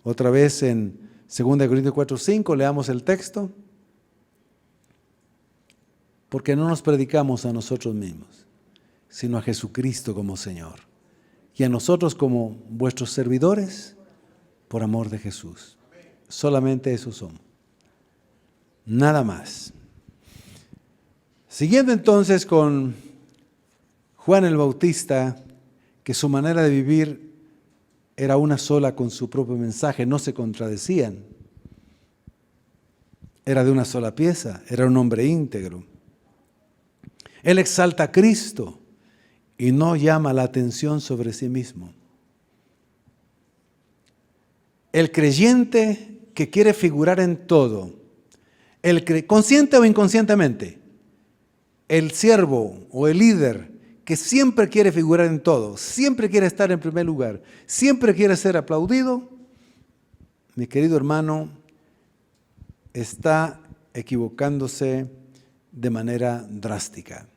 otra vez en 2 Corintios 4:5, leamos el texto. Porque no nos predicamos a nosotros mismos, sino a Jesucristo como Señor. Y a nosotros como vuestros servidores, por amor de Jesús. Solamente eso somos. Nada más. Siguiendo entonces con Juan el Bautista, que su manera de vivir era una sola con su propio mensaje, no se contradecían. Era de una sola pieza, era un hombre íntegro. Él exalta a Cristo y no llama la atención sobre sí mismo. El creyente que quiere figurar en todo, consciente o inconscientemente, el siervo o el líder que siempre quiere figurar en todo, siempre quiere estar en primer lugar, siempre quiere ser aplaudido, mi querido hermano, está equivocándose de manera drástica.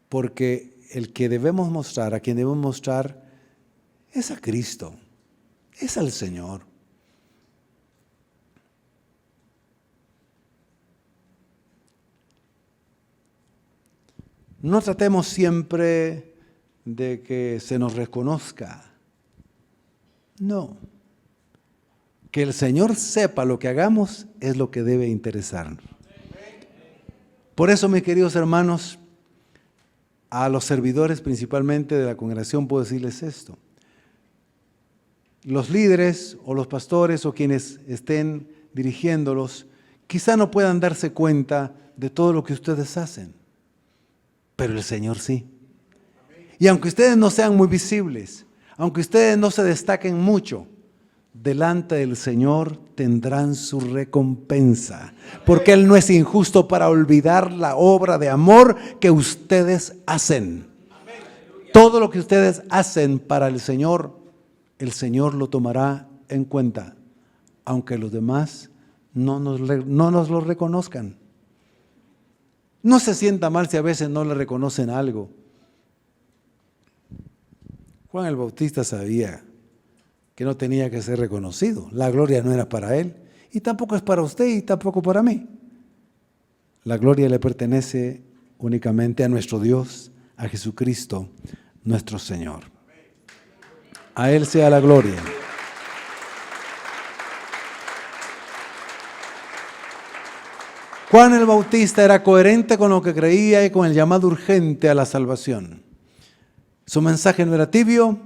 Porque el que debemos mostrar, a quien debemos mostrar, es a Cristo, es al Señor. No tratemos siempre de que se nos reconozca. No. Que el Señor sepa lo que hagamos es lo que debe interesarnos. Por eso, mis queridos hermanos, a los servidores principalmente de la congregación puedo decirles esto. Los líderes o los pastores o quienes estén dirigiéndolos quizá no puedan darse cuenta de todo lo que ustedes hacen, pero el Señor sí. Y aunque ustedes no sean muy visibles, aunque ustedes no se destaquen mucho, delante del Señor tendrán su recompensa, porque Él no es injusto para olvidar la obra de amor que ustedes hacen. Todo lo que ustedes hacen para el Señor lo tomará en cuenta, aunque los demás no nos lo reconozcan. No se sienta mal si a veces no le reconocen algo. Juan el Bautista sabía que no tenía que ser reconocido. La gloria no era para él, y tampoco es para usted, y tampoco para mí. La gloria le pertenece únicamente a nuestro Dios, a Jesucristo, nuestro Señor. A Él sea la gloria. Juan el Bautista era coherente con lo que creía y con el llamado urgente a la salvación. Su mensaje no era tibio,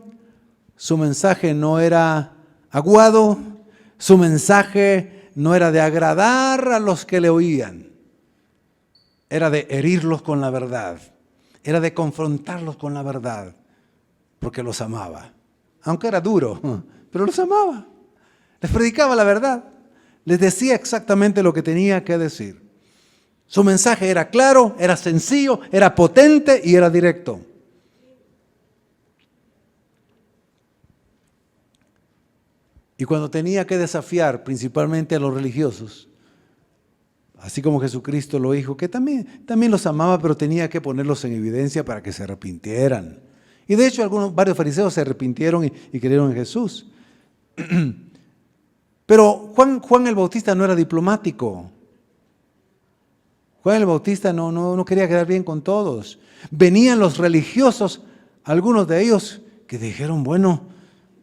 su mensaje no era aguado, su mensaje no era de agradar a los que le oían. Era de herirlos con la verdad, era de confrontarlos con la verdad, porque los amaba. Aunque era duro, pero los amaba. Les predicaba la verdad, les decía exactamente lo que tenía que decir. Su mensaje era claro, era sencillo, era potente y era directo. Y cuando tenía que desafiar principalmente a los religiosos, así como Jesucristo lo dijo, que también los amaba, pero tenía que ponerlos en evidencia para que se arrepintieran. Y de hecho varios fariseos se arrepintieron y creyeron en Jesús. Pero Juan el Bautista no era diplomático. Juan el Bautista no quería quedar bien con todos. Venían los religiosos, algunos de ellos que dijeron, bueno,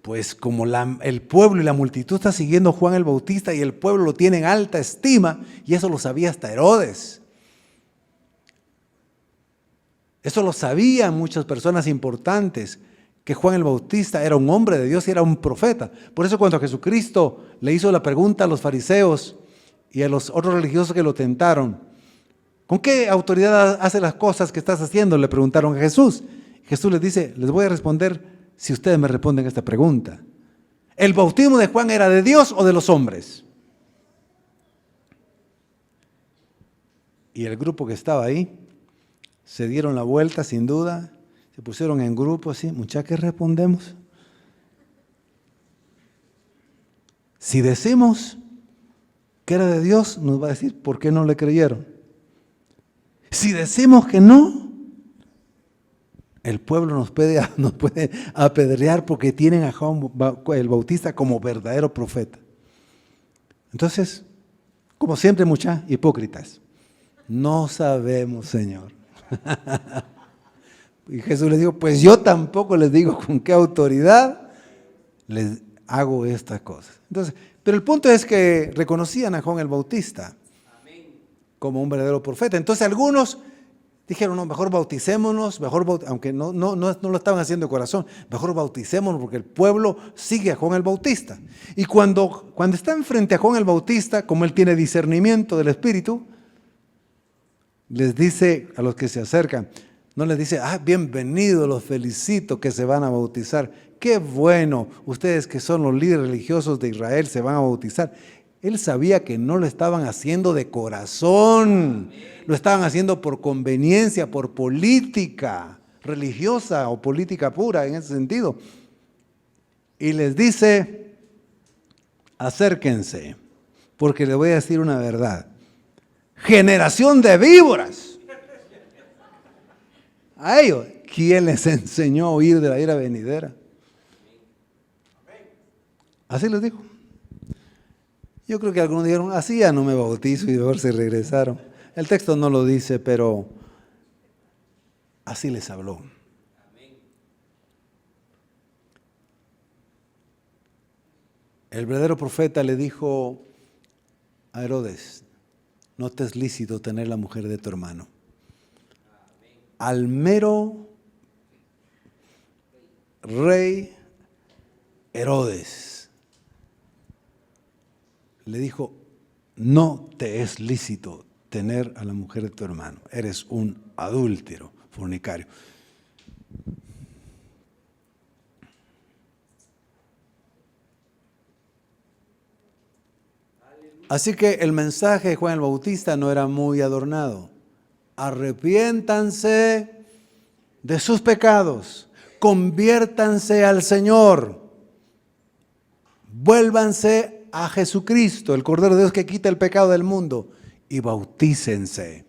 pues como el pueblo y la multitud está siguiendo a Juan el Bautista y el pueblo lo tiene en alta estima, y eso lo sabía hasta Herodes. Eso lo sabían muchas personas importantes, que Juan el Bautista era un hombre de Dios y era un profeta. Por eso cuando Jesucristo le hizo la pregunta a los fariseos y a los otros religiosos que lo tentaron, ¿con qué autoridad hace las cosas que estás haciendo?, le preguntaron a Jesús. Jesús les dice, les voy a responder si ustedes me responden esta pregunta. ¿El bautismo de Juan era de Dios o de los hombres? Y el grupo que estaba ahí se dieron la vuelta sin duda, se pusieron en grupo así, muchachos, ¿qué respondemos? Si decimos que era de Dios, nos va a decir por qué no le creyeron. Si decimos que no, el pueblo nos puede apedrear porque tienen a Juan el Bautista como verdadero profeta. Entonces, como siempre, muchas hipócritas. No sabemos, Señor. Y Jesús les dijo, pues yo tampoco les digo con qué autoridad les hago estas cosas. Entonces, pero el punto es que reconocían a Juan el Bautista como un verdadero profeta. Entonces algunos dijeron, no, mejor bauticémonos, aunque no lo estaban haciendo de corazón, mejor bauticémonos porque el pueblo sigue a Juan el Bautista. Y cuando están frente a Juan el Bautista, como él tiene discernimiento del Espíritu, les dice a los que se acercan, no les dice, bienvenidos, los felicito que se van a bautizar. Qué bueno, ustedes que son los líderes religiosos de Israel se van a bautizar. Él sabía que no lo estaban haciendo de corazón, lo estaban haciendo por conveniencia, por política religiosa o política pura en ese sentido. Y les dice, acérquense, porque les voy a decir una verdad. Generación de víboras. A ellos, ¿quién les enseñó a huir de la ira venidera? Así les dijo. Yo creo que algunos dijeron, así ya no me bautizo, y mejor se regresaron. El texto no lo dice, pero así les habló. El verdadero profeta le dijo a Herodes, no te es lícito tener la mujer de tu hermano. Al mero rey Herodes le dijo, no te es lícito tener a la mujer de tu hermano, eres un adúltero, fornicario. Así que el mensaje de Juan el Bautista no era muy adornado. Arrepiéntanse de sus pecados, conviértanse al Señor, vuélvanse a Jesucristo, el Cordero de Dios que quita el pecado del mundo, y bautícense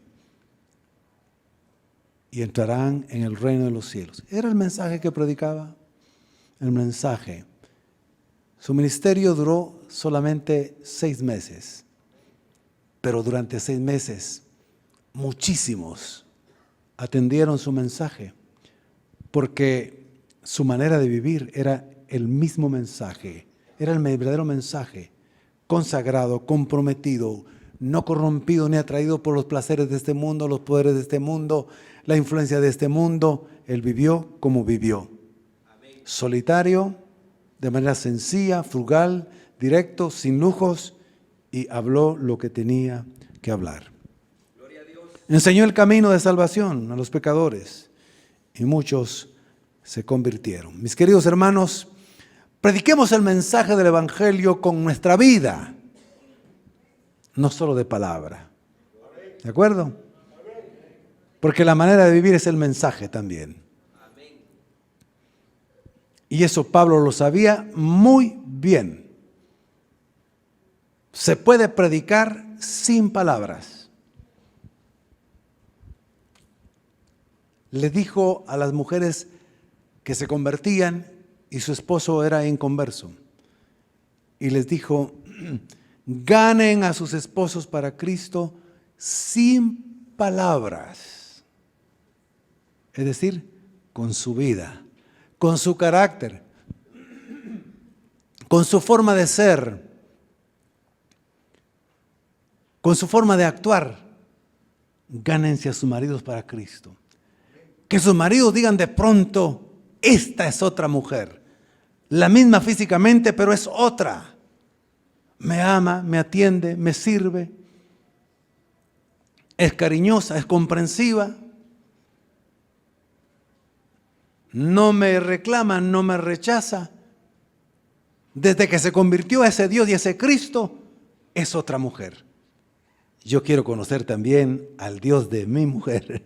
y entrarán en el reino de los cielos. Era el mensaje que predicaba, el mensaje. Su ministerio duró solamente 6 meses, pero durante 6 meses muchísimos atendieron su mensaje, porque su manera de vivir era el mismo mensaje, era el verdadero mensaje, consagrado, comprometido, no corrompido ni atraído por los placeres de este mundo, los poderes de este mundo, la influencia de este mundo. Él vivió como vivió, solitario, de manera sencilla, frugal, directo, sin lujos, y habló lo que tenía que hablar. Enseñó el camino de salvación a los pecadores y muchos se convirtieron. Mis queridos hermanos, prediquemos el mensaje del Evangelio con nuestra vida, no solo de palabra. ¿De acuerdo? Porque la manera de vivir es el mensaje también. Y eso Pablo lo sabía muy bien. Se puede predicar sin palabras. Le dijo a las mujeres que se convertían y su esposo era inconverso. Y les dijo, ganen a sus esposos para Cristo sin palabras. Es decir, con su vida, con su carácter, con su forma de ser, con su forma de actuar. Gánense a sus maridos para Cristo. Que sus maridos digan de pronto, esta es otra mujer, la misma físicamente, pero es otra. Me ama, me atiende, me sirve, es cariñosa, es comprensiva, no me reclama, no me rechaza. Desde que se convirtió a ese Dios y a ese Cristo, es otra mujer. Yo quiero conocer también al Dios de mi mujer.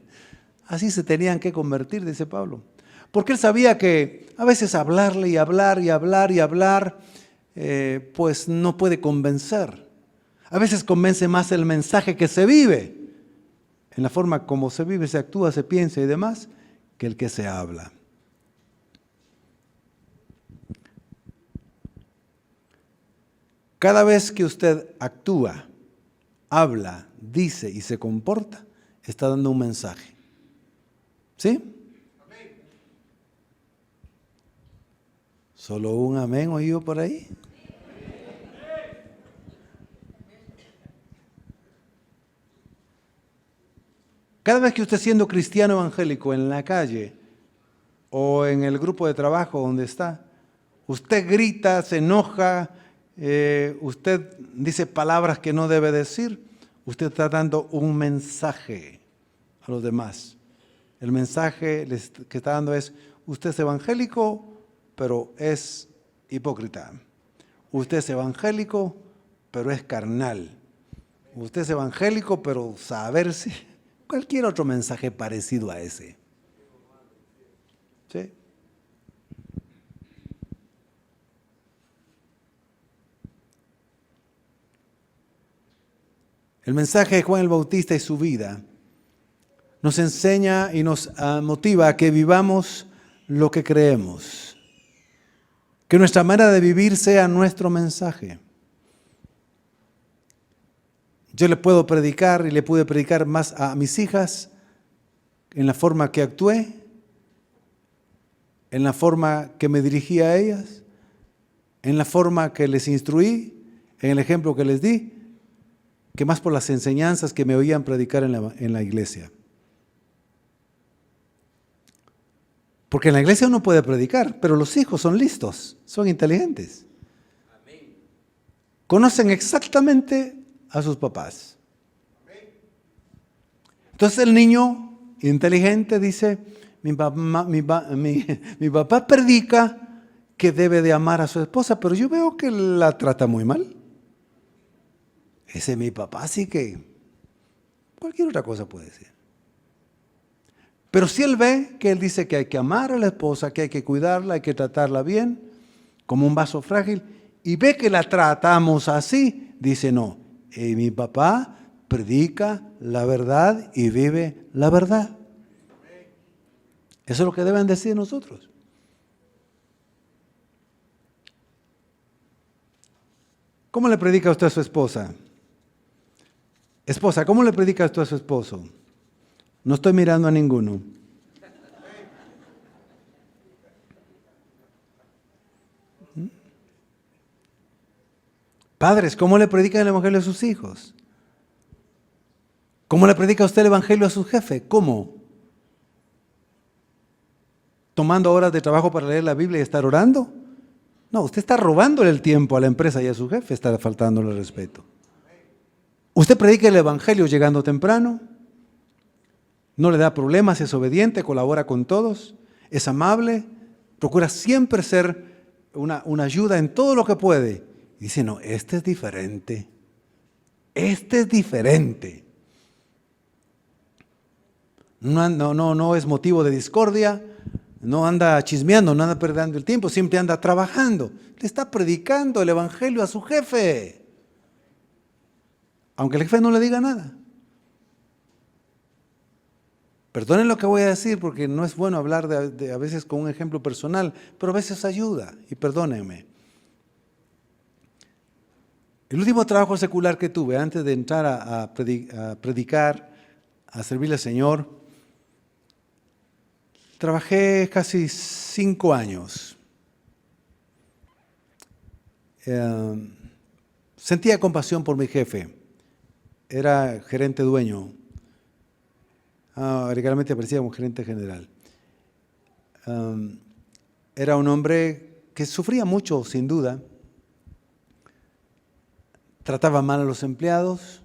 Así se tenían que convertir, dice Pablo. Porque él sabía que a veces hablarle y hablar y hablar y hablar pues no puede convencer. A veces convence más el mensaje que se vive, en la forma como se vive, se actúa, se piensa y demás, que el que se habla. Cada vez que usted actúa, habla, dice y se comporta, está dando un mensaje. ¿Sí? Amén. ¿Solo un amén oído por ahí? Cada vez que usted, siendo cristiano evangélico en la calle o en el grupo de trabajo donde está, usted grita, se enoja, usted dice palabras que no debe decir, usted está dando un mensaje a los demás. El mensaje que está dando es: usted es evangélico, pero es hipócrita. Usted es evangélico, pero es carnal. Usted es evangélico, pero saberse. Cualquier otro mensaje parecido a ese. ¿Sí? El mensaje de Juan el Bautista y su vida nos enseña y nos motiva a que vivamos lo que creemos. Que nuestra manera de vivir sea nuestro mensaje. Yo le puedo predicar y le pude predicar más a mis hijas en la forma que actué, en la forma que me dirigí a ellas, en la forma que les instruí, en el ejemplo que les di, que más por las enseñanzas que me oían predicar en la iglesia. Porque en la iglesia uno puede predicar, pero los hijos son listos, son inteligentes. Conocen exactamente a sus papás. Entonces el niño inteligente dice: mi papá predica que debe de amar a su esposa, pero yo veo que la trata muy mal. Ese mi papá, así que cualquier otra cosa puede ser. Pero si él ve que él dice que hay que amar a la esposa, que hay que cuidarla, hay que tratarla bien, como un vaso frágil, y ve que la tratamos así, dice: no, mi papá predica la verdad y vive la verdad. Eso es lo que deben decir nosotros. ¿Cómo le predica usted a su esposa? Esposa, ¿cómo le predica usted a su esposo? No estoy mirando a ninguno. Padres, ¿cómo le predica el evangelio a sus hijos? ¿Cómo le predica usted el evangelio a su jefe? ¿Cómo? ¿Tomando horas de trabajo para leer la Biblia y estar orando? No, usted está robándole el tiempo a la empresa y a su jefe, está faltándole el respeto. Usted predica el evangelio llegando temprano, no le da problemas, es obediente, colabora con todos, es amable, procura siempre ser una ayuda en todo lo que puede. Y dice: no, este es diferente. Este es diferente. No es motivo de discordia, no anda chismeando, no anda perdiendo el tiempo, siempre anda trabajando. Le está predicando el evangelio a su jefe, aunque el jefe no le diga nada. Perdonen lo que voy a decir porque no es bueno hablar a veces con un ejemplo personal, pero a veces ayuda, y perdónenme. El último trabajo secular que tuve antes de entrar a predicar, a servirle al Señor, trabajé casi 5 años. Sentía compasión por mi jefe. Era gerente dueño. Legalmente aparecía como gerente general. Era un hombre que sufría mucho, sin duda. Trataba mal a los empleados.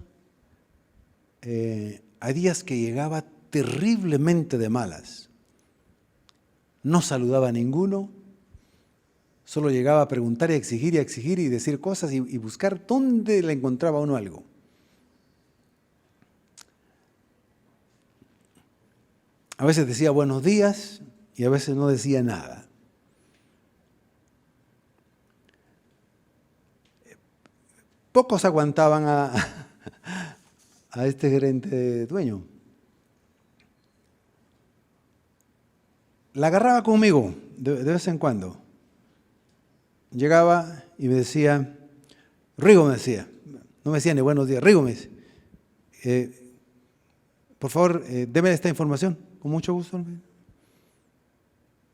Hay días que llegaba terriblemente de malas. No saludaba a ninguno. Solo llegaba a preguntar y a exigir y decir cosas y buscar dónde le encontraba uno algo. A veces decía buenos días y a veces no decía nada. pocos aguantaban a este gerente dueño. La agarraba conmigo de vez en cuando. Llegaba y me decía, Rigo me decía, no me decía ni buenos días, Rigo me decía, por favor, deme esta información, con mucho gusto.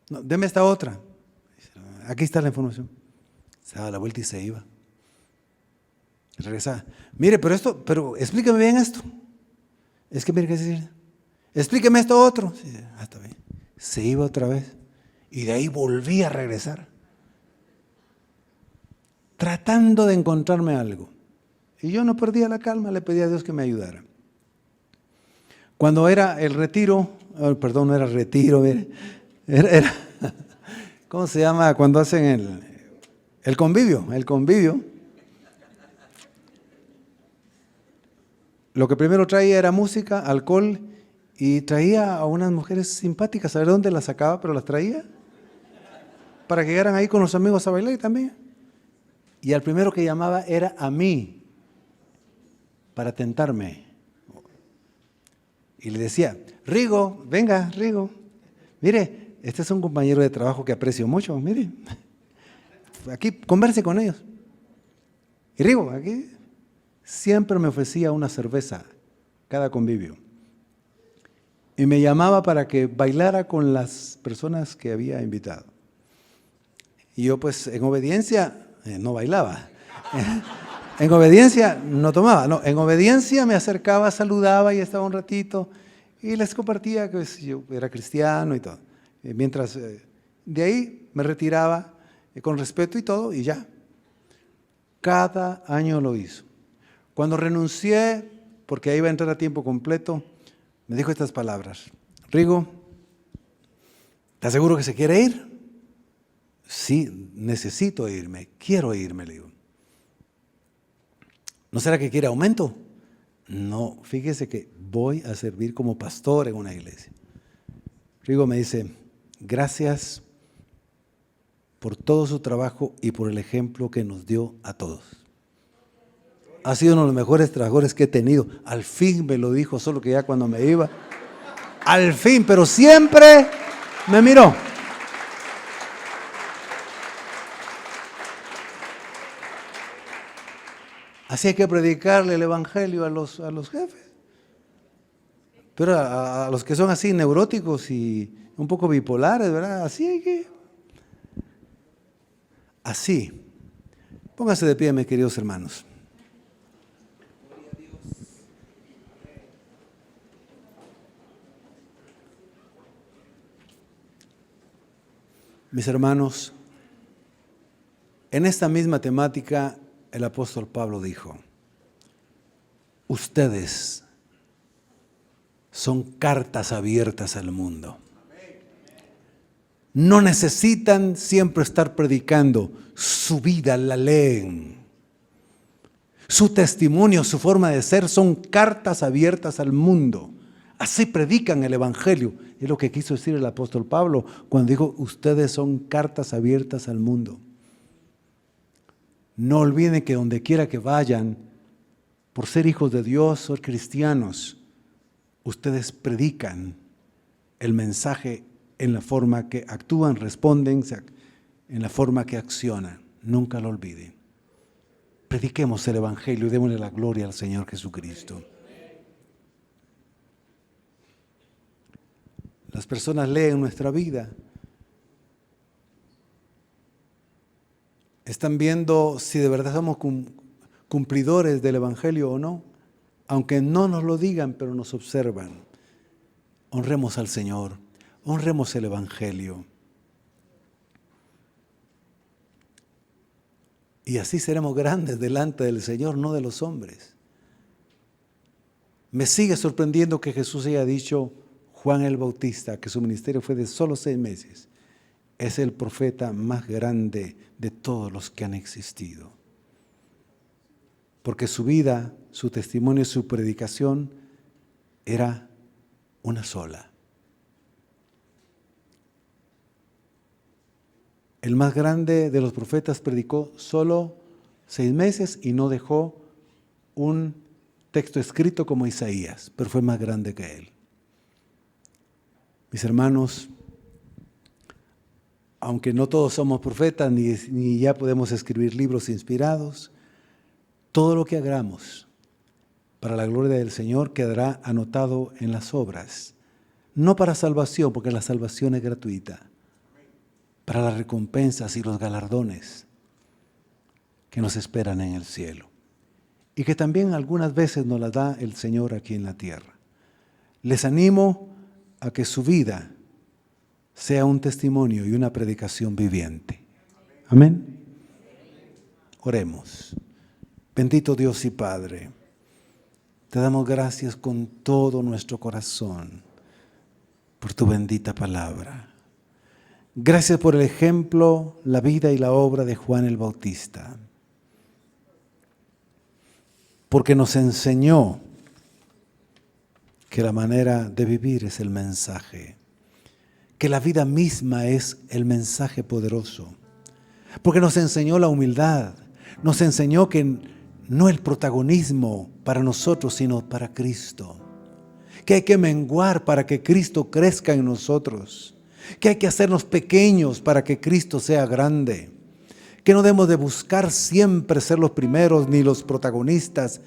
No, deme esta otra. Aquí está la información. Se daba la vuelta y se iba. Regresaba. Mire, pero explíqueme bien esto. Es que mire qué decir. Explíqueme esto otro. Sí, está bien. Se iba otra vez. Y de ahí volví a regresar. Tratando de encontrarme algo. Y yo no perdía la calma, le pedía a Dios que me ayudara. Cuando era el retiro, perdón, no era retiro, era ¿cómo se llama? Cuando hacen el convivio, lo que primero traía era música, alcohol, y traía a unas mujeres simpáticas, a ver dónde las sacaba, pero las traía, para que llegaran ahí con los amigos a bailar también. Y al primero que llamaba era a mí, para tentarme. Y le decía, Rigo, venga, Rigo, mire, este es un compañero de trabajo que aprecio mucho, mire, aquí converse con ellos. Y Rigo, aquí siempre me ofrecía una cerveza, cada convivio. Y me llamaba para que bailara con las personas que había invitado. Y yo pues en obediencia no bailaba. En obediencia no tomaba, no, en obediencia me acercaba, saludaba y estaba un ratito y les compartía que yo era cristiano y todo. Mientras de ahí me retiraba con respeto y todo y ya. Cada año lo hizo. Cuando renuncié, porque ahí iba a entrar a tiempo completo, me dijo estas palabras: Rigo, ¿estás seguro que se quiere ir? Sí, necesito irme, quiero irme, le digo. ¿No será que quiere aumento? No, fíjese que voy a servir como pastor en una iglesia. Rigo me dice, gracias por todo su trabajo y por el ejemplo que nos dio a todos. Ha sido uno de los mejores trabajadores que he tenido. Al fin me lo dijo, solo que ya cuando me iba. Al fin, pero siempre me miró. Así hay que predicarle el evangelio a los jefes. Pero a los que son así neuróticos y un poco bipolares, ¿verdad? Así hay que. Así. Pónganse de pie, mis queridos hermanos. Mis hermanos, en esta misma temática, el apóstol Pablo dijo, ustedes son cartas abiertas al mundo. No necesitan siempre estar predicando, su vida la leen. Su testimonio, su forma de ser son cartas abiertas al mundo. Así predican el evangelio. Es lo que quiso decir el apóstol Pablo cuando dijo, ustedes son cartas abiertas al mundo. No olviden que donde quiera que vayan, por ser hijos de Dios, ser cristianos, ustedes predican el mensaje en la forma que actúan, responden, en la forma que accionan. Nunca lo olviden. Prediquemos el evangelio y démosle la gloria al Señor Jesucristo. Las personas leen nuestra vida. Están viendo si de verdad somos cumplidores del evangelio o no. Aunque no nos lo digan, pero nos observan. Honremos al Señor. Honremos el evangelio. Y así seremos grandes delante del Señor, no de los hombres. Me sigue sorprendiendo que Jesús haya dicho, Juan el Bautista, que su ministerio fue de solo 6 meses, es el profeta más grande de todos los que han existido. Porque su vida, su testimonio y su predicación era una sola. El más grande de los profetas predicó solo 6 meses y no dejó un texto escrito como Isaías, pero fue más grande que él. Mis hermanos, aunque no todos somos profetas ni ya podemos escribir libros inspirados, todo lo que hagamos para la gloria del Señor quedará anotado en las obras. No para salvación, porque la salvación es gratuita, para las recompensas y los galardones que nos esperan en el cielo y que también algunas veces nos las da el Señor aquí en la tierra. Les animo a que su vida sea un testimonio y una predicación viviente. Amén. Oremos. Bendito Dios y Padre, te damos gracias con todo nuestro corazón por tu bendita palabra. Gracias por el ejemplo, la vida y la obra de Juan el Bautista, porque nos enseñó que la manera de vivir es el mensaje, que la vida misma es el mensaje poderoso, porque nos enseñó la humildad, nos enseñó que no el protagonismo para nosotros, sino para Cristo, que hay que menguar para que Cristo crezca en nosotros, que hay que hacernos pequeños para que Cristo sea grande, que no debemos de buscar siempre ser los primeros ni los protagonistas,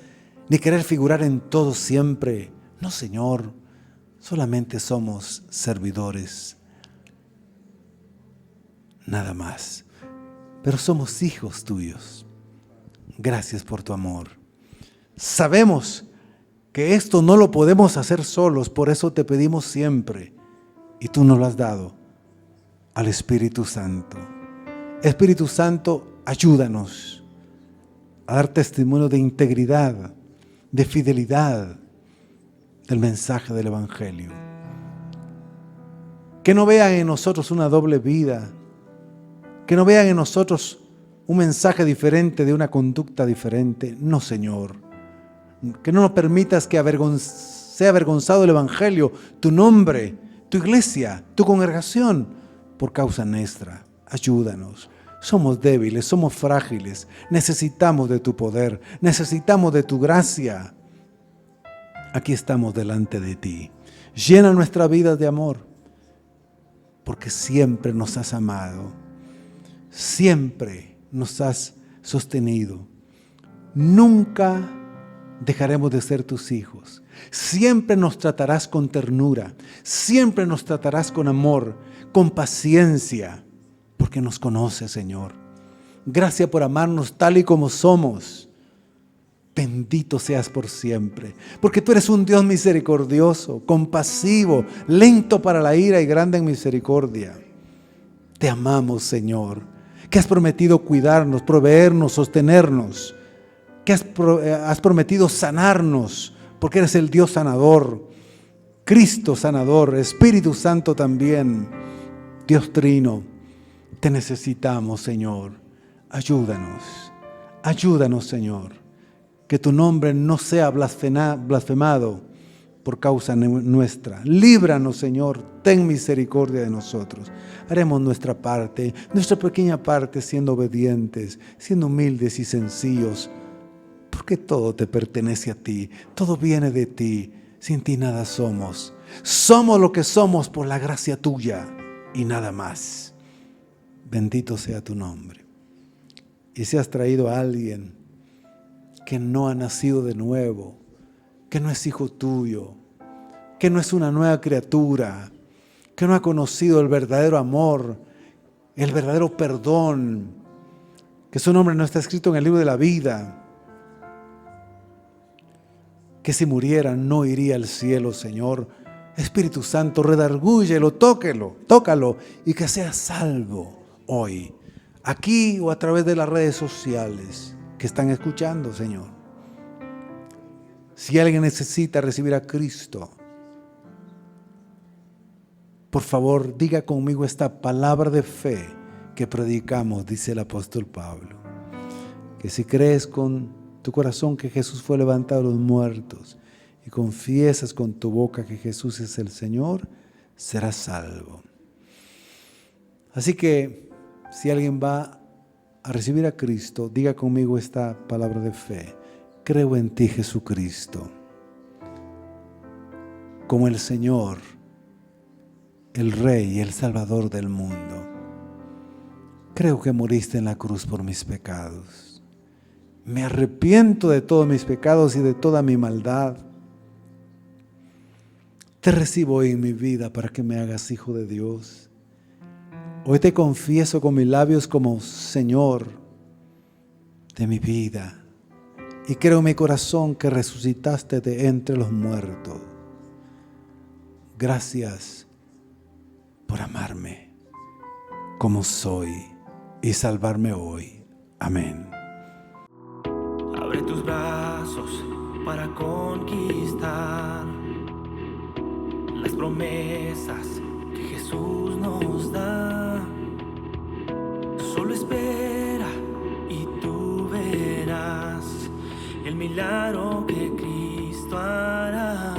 ni querer figurar en todo siempre. No, Señor, solamente somos servidores, nada más, pero somos hijos tuyos. Gracias por tu amor. Sabemos que esto no lo podemos hacer solos, por eso te pedimos siempre, y tú nos lo has dado, al Espíritu Santo. Espíritu Santo, ayúdanos a dar testimonio de integridad, de fidelidad del mensaje del Evangelio. Que no vean en nosotros una doble vida, que no vean en nosotros un mensaje diferente de una conducta diferente. No, Señor, que no nos permitas que sea avergonzado el Evangelio, tu nombre, tu iglesia, tu congregación, por causa nuestra. Ayúdanos. Somos débiles, somos frágiles, necesitamos de tu poder, necesitamos de tu gracia. Aquí estamos delante de ti. Llena nuestra vida de amor, porque siempre nos has amado, siempre nos has sostenido. Nunca dejaremos de ser tus hijos. Siempre nos tratarás con ternura, siempre nos tratarás con amor, con paciencia, porque nos conoces, Señor. Gracias por amarnos tal y como somos. Bendito seas por siempre, porque tú eres un Dios misericordioso, compasivo, lento para la ira y grande en misericordia. Te amamos, Señor, que has prometido cuidarnos, proveernos, sostenernos, que has prometido sanarnos, porque eres el Dios sanador, Cristo sanador, Espíritu Santo también, Dios Trino. Te necesitamos, Señor. Ayúdanos, Señor. Que tu nombre no sea blasfemado por causa nuestra. Líbranos, Señor. Ten misericordia de nosotros. Haremos nuestra parte, nuestra pequeña parte, siendo obedientes, siendo humildes y sencillos. Porque todo te pertenece a ti. Todo viene de ti. Sin ti nada somos. Somos lo que somos por la gracia tuya y nada más. Bendito sea tu nombre. Y si has traído a alguien que no ha nacido de nuevo, que no es hijo tuyo, que no es una nueva criatura, que no ha conocido el verdadero amor, el verdadero perdón, que su nombre no está escrito en el libro de la vida, que si muriera no iría al cielo, Señor. Espíritu Santo, redargúyelo, tócalo y que sea salvo hoy, aquí o a través de las redes sociales que están escuchando, Señor. Si alguien necesita recibir a Cristo, por favor, diga conmigo esta palabra de fe que predicamos, dice el apóstol Pablo, que si crees con tu corazón que Jesús fue levantado de los muertos y confiesas con tu boca que Jesús es el Señor, serás salvo. Así que si alguien va a recibir a Cristo, diga conmigo esta palabra de fe. Creo en ti, Jesucristo, como el Señor, el Rey y el Salvador del mundo. Creo que moriste en la cruz por mis pecados. Me arrepiento de todos mis pecados y de toda mi maldad. Te recibo hoy en mi vida para que me hagas hijo de Dios. Hoy te confieso con mis labios como Señor de mi vida. Y creo en mi corazón que resucitaste de entre los muertos. Gracias por amarme como soy y salvarme hoy. Amén. Abre tus brazos para conquistar las promesas que Jesús nos da. Solo espera y tú verás el milagro que Cristo hará.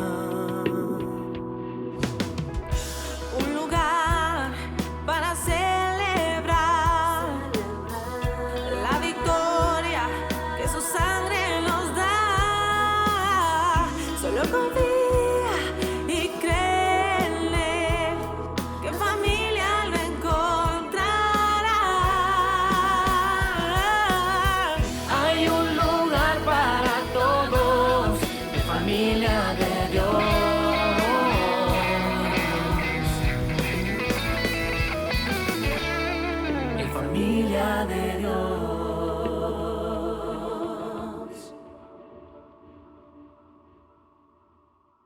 Un lugar para celebrar la victoria que su sangre nos da. Solo confía y créele que en familia lo encontrará. Hay un lugar para todos, de familia de Dios. En familia de Dios.